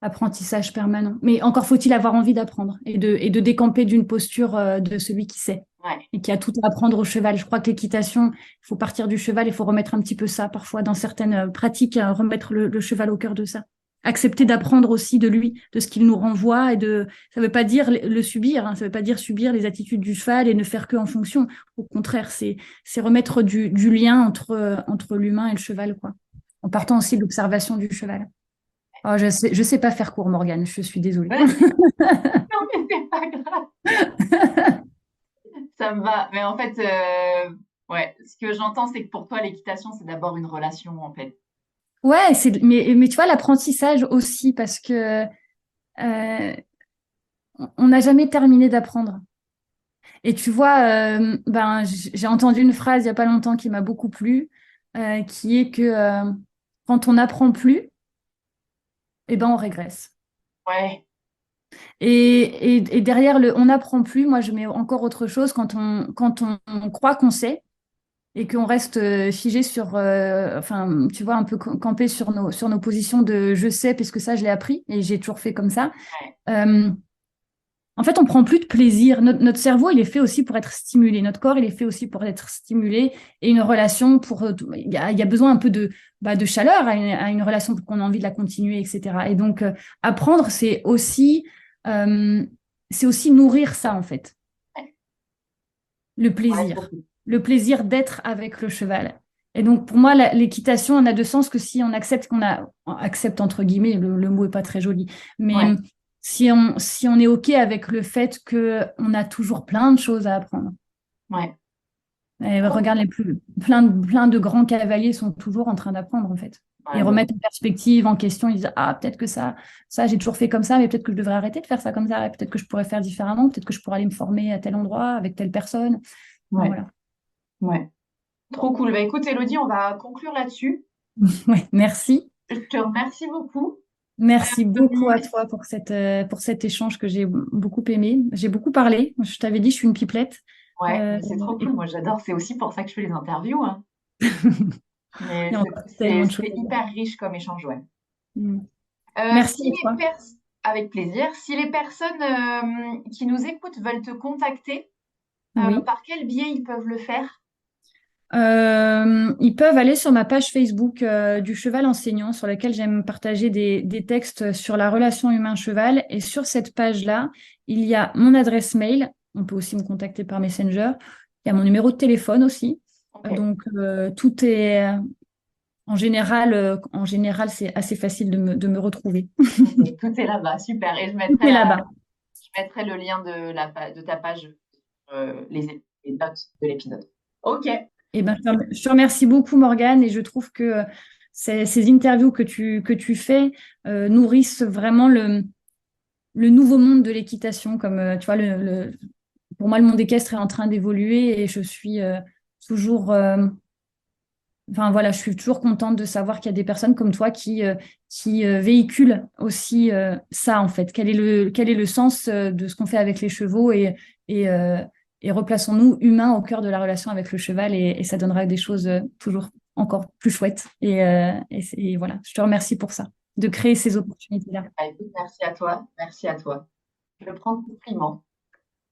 apprentissage permanent. Mais encore faut-il avoir envie d'apprendre et de décamper d'une posture de celui qui sait Ouais. et qui a tout à apprendre au cheval. Je crois que l'équitation, il faut partir du cheval, il faut remettre un petit peu ça parfois dans certaines pratiques, remettre le cheval au cœur de ça. Accepter d'apprendre aussi de lui, de ce qu'il nous renvoie ça veut pas dire le subir, hein, ça veut pas dire subir les attitudes du cheval et ne faire que en fonction. Au contraire, c'est remettre du lien entre l'humain et le cheval, quoi. En partant aussi de l'observation du cheval. Oh, je sais pas faire court, Morgane, je suis désolée. Non, mais c'est pas grave. Ça me va. Mais en fait, ouais, ce que j'entends, c'est que pour toi, l'équitation, c'est d'abord une relation, en fait. Ouais, mais tu vois, l'apprentissage aussi, parce que on n'a jamais terminé d'apprendre. Et tu vois, j'ai entendu une phrase il n'y a pas longtemps qui m'a beaucoup plu, qui est que quand on n'apprend plus, eh ben, on régresse. Ouais, Et derrière le on n'apprend plus, moi je mets encore autre chose quand on croit qu'on sait et qu'on reste figé sur, enfin, tu vois, un peu campé sur nos positions de je sais, parce que ça, je l'ai appris et j'ai toujours fait comme ça. ouais, Euh, En fait, on prend plus de plaisir. Notre cerveau, il est fait aussi pour être stimulé. Notre corps, il est fait aussi pour être stimulé. Et une relation, il y a besoin un peu de chaleur à une relation pour qu'on ait envie de la continuer, etc. Et donc, apprendre, euh, c'est aussi nourrir ça, en fait. Le ouais, plaisir. trop. Le plaisir d'être avec le cheval. Et donc, pour moi, l'équitation, n'a de sens que si on accepte entre guillemets, le mot est pas très joli, mais Ouais, si on est OK avec le fait qu'on a toujours plein de choses à apprendre. ouais. Et Trop. regarde, plein de grands cavaliers sont toujours en train d'apprendre, en fait. Et Ouais, remettre en perspective, en question, ils disent, ah, peut-être que ça, j'ai toujours fait comme ça, mais peut-être que je devrais arrêter de faire ça comme ça, et peut-être que je pourrais faire différemment, peut-être que je pourrais aller me former à tel endroit, avec telle personne. Bon, ouais, voilà. ouais. Trop cool. Bah, écoute, Élodie, on va conclure là-dessus. Ouais, merci. Je te remercie beaucoup. Merci beaucoup Hum, à toi pour cet échange que j'ai beaucoup aimé. J'ai beaucoup parlé. Je t'avais dit, je suis une pipelette. Ouais, Euh, mais c'est trop et- cool. Moi, j'adore. C'est aussi pour ça que je fais les interviews, hein. Mais Il y a encore tellement de choses c'est à dire. hyper riche comme échange, ouais. Mm. Merci Si à les toi. Avec plaisir. Si les personnes qui nous écoutent veulent te contacter, Oui. par quel biais ils peuvent le faire? Ils peuvent aller sur ma page Facebook du cheval enseignant, sur laquelle j'aime partager des textes sur la relation humain-cheval. Et sur cette page-là, il y a mon adresse mail. On peut aussi me contacter par Messenger. Il y a mon numéro de téléphone aussi. Ok, Donc, tout est, en général, c'est assez facile de me retrouver. ok, tout est là-bas, super. Et Tout est là-bas. je mettrai le lien de ta page sur les notes de l'épisode. Ok, Eh ben, je te remercie beaucoup, Morgane, et je trouve que ces interviews que tu fais nourrissent vraiment le nouveau monde de l'équitation. Comme tu vois, pour moi, le monde équestre est en train d'évoluer et je suis toujours. Enfin voilà, je suis toujours contente de savoir qu'il y a des personnes comme toi qui véhiculent aussi ça en fait. Quel est le sens de ce qu'on fait avec les chevaux et, euh, et replaçons-nous humains au cœur de la relation avec le cheval et ça donnera des choses toujours encore plus chouettes. Et voilà, je te remercie pour ça, de créer ces opportunités-là. bah, écoute, merci à toi, merci à toi. Je prends le compliment.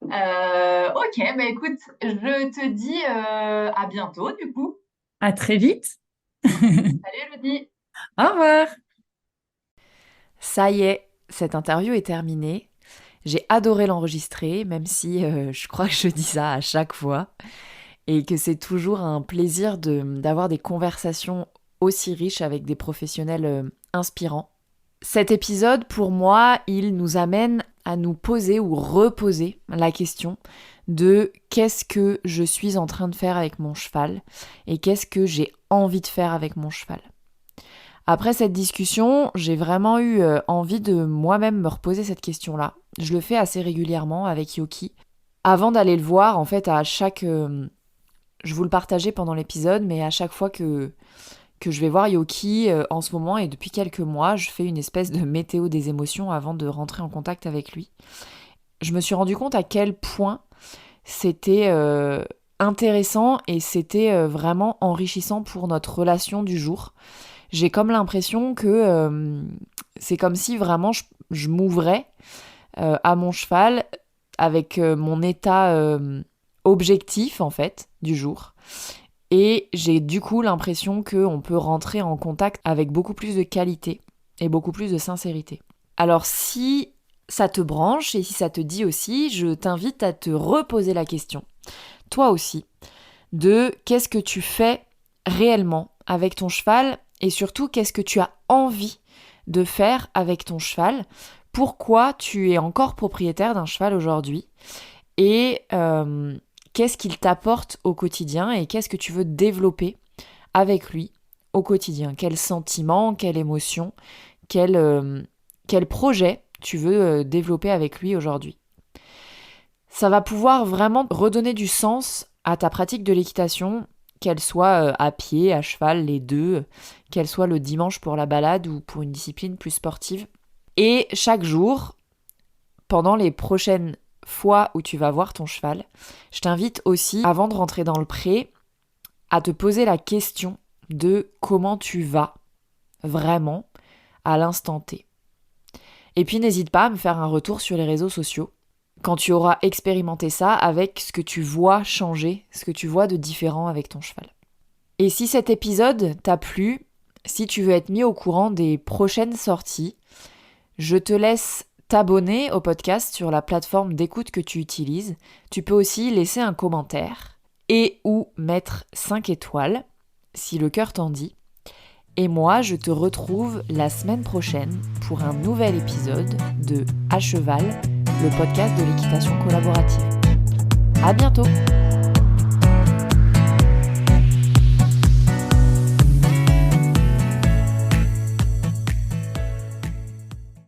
Ok, bah écoute, je te dis à bientôt du coup. À très vite. Salut Elodie. Au revoir. Ça y est, cette interview est terminée. J'ai adoré l'enregistrer, même si je crois que je dis ça à chaque fois, et que c'est toujours un plaisir d'avoir des conversations aussi riches avec des professionnels inspirants. Cet épisode, pour moi, il nous amène à nous poser ou reposer la question de qu'est-ce que je suis en train de faire avec mon cheval et qu'est-ce que j'ai envie de faire avec mon cheval. Après cette discussion, j'ai vraiment eu envie de moi-même me reposer cette question-là. Je le fais assez régulièrement avec Yoki. Avant d'aller le voir, en fait, je vous le partageais pendant l'épisode, mais à chaque fois que je vais voir Yoki en ce moment et depuis quelques mois, je fais une espèce de météo des émotions avant de rentrer en contact avec lui. Je me suis rendu compte à quel point c'était intéressant et c'était vraiment enrichissant pour notre relation du jour. J'ai comme l'impression que c'est comme si vraiment je m'ouvrais à mon cheval avec mon état objectif en fait du jour. Et j'ai du coup l'impression qu'on peut rentrer en contact avec beaucoup plus de qualité et beaucoup plus de sincérité. Alors si ça te branche et si ça te dit aussi, je t'invite à te reposer la question, toi aussi, de qu'est-ce que tu fais réellement avec ton cheval et surtout qu'est-ce que tu as envie de faire avec ton cheval, pourquoi tu es encore propriétaire d'un cheval aujourd'hui et qu'est-ce qu'il t'apporte au quotidien et qu'est-ce que tu veux développer avec lui au quotidien, quel sentiment, quelle émotion, quel projet tu veux développer avec lui aujourd'hui. Ça va pouvoir vraiment redonner du sens à ta pratique de l'équitation, qu'elle soit à pied, à cheval, les deux, qu'elle soit le dimanche pour la balade ou pour une discipline plus sportive. Et chaque jour, pendant les prochaines fois où tu vas voir ton cheval, je t'invite aussi, avant de rentrer dans le pré, à te poser la question de comment tu vas vraiment à l'instant T. Et puis n'hésite pas à me faire un retour sur les réseaux sociaux quand tu auras expérimenté ça avec ce que tu vois changer, ce que tu vois de différent avec ton cheval. Et si cet épisode t'a plu, si tu veux être mis au courant des prochaines sorties, je te laisse t'abonner au podcast sur la plateforme d'écoute que tu utilises. Tu peux aussi laisser un commentaire et ou mettre 5 étoiles si le cœur t'en dit. Et moi, je te retrouve la semaine prochaine pour un nouvel épisode de À Cheval, le podcast de l'équitation collaborative. À bientôt!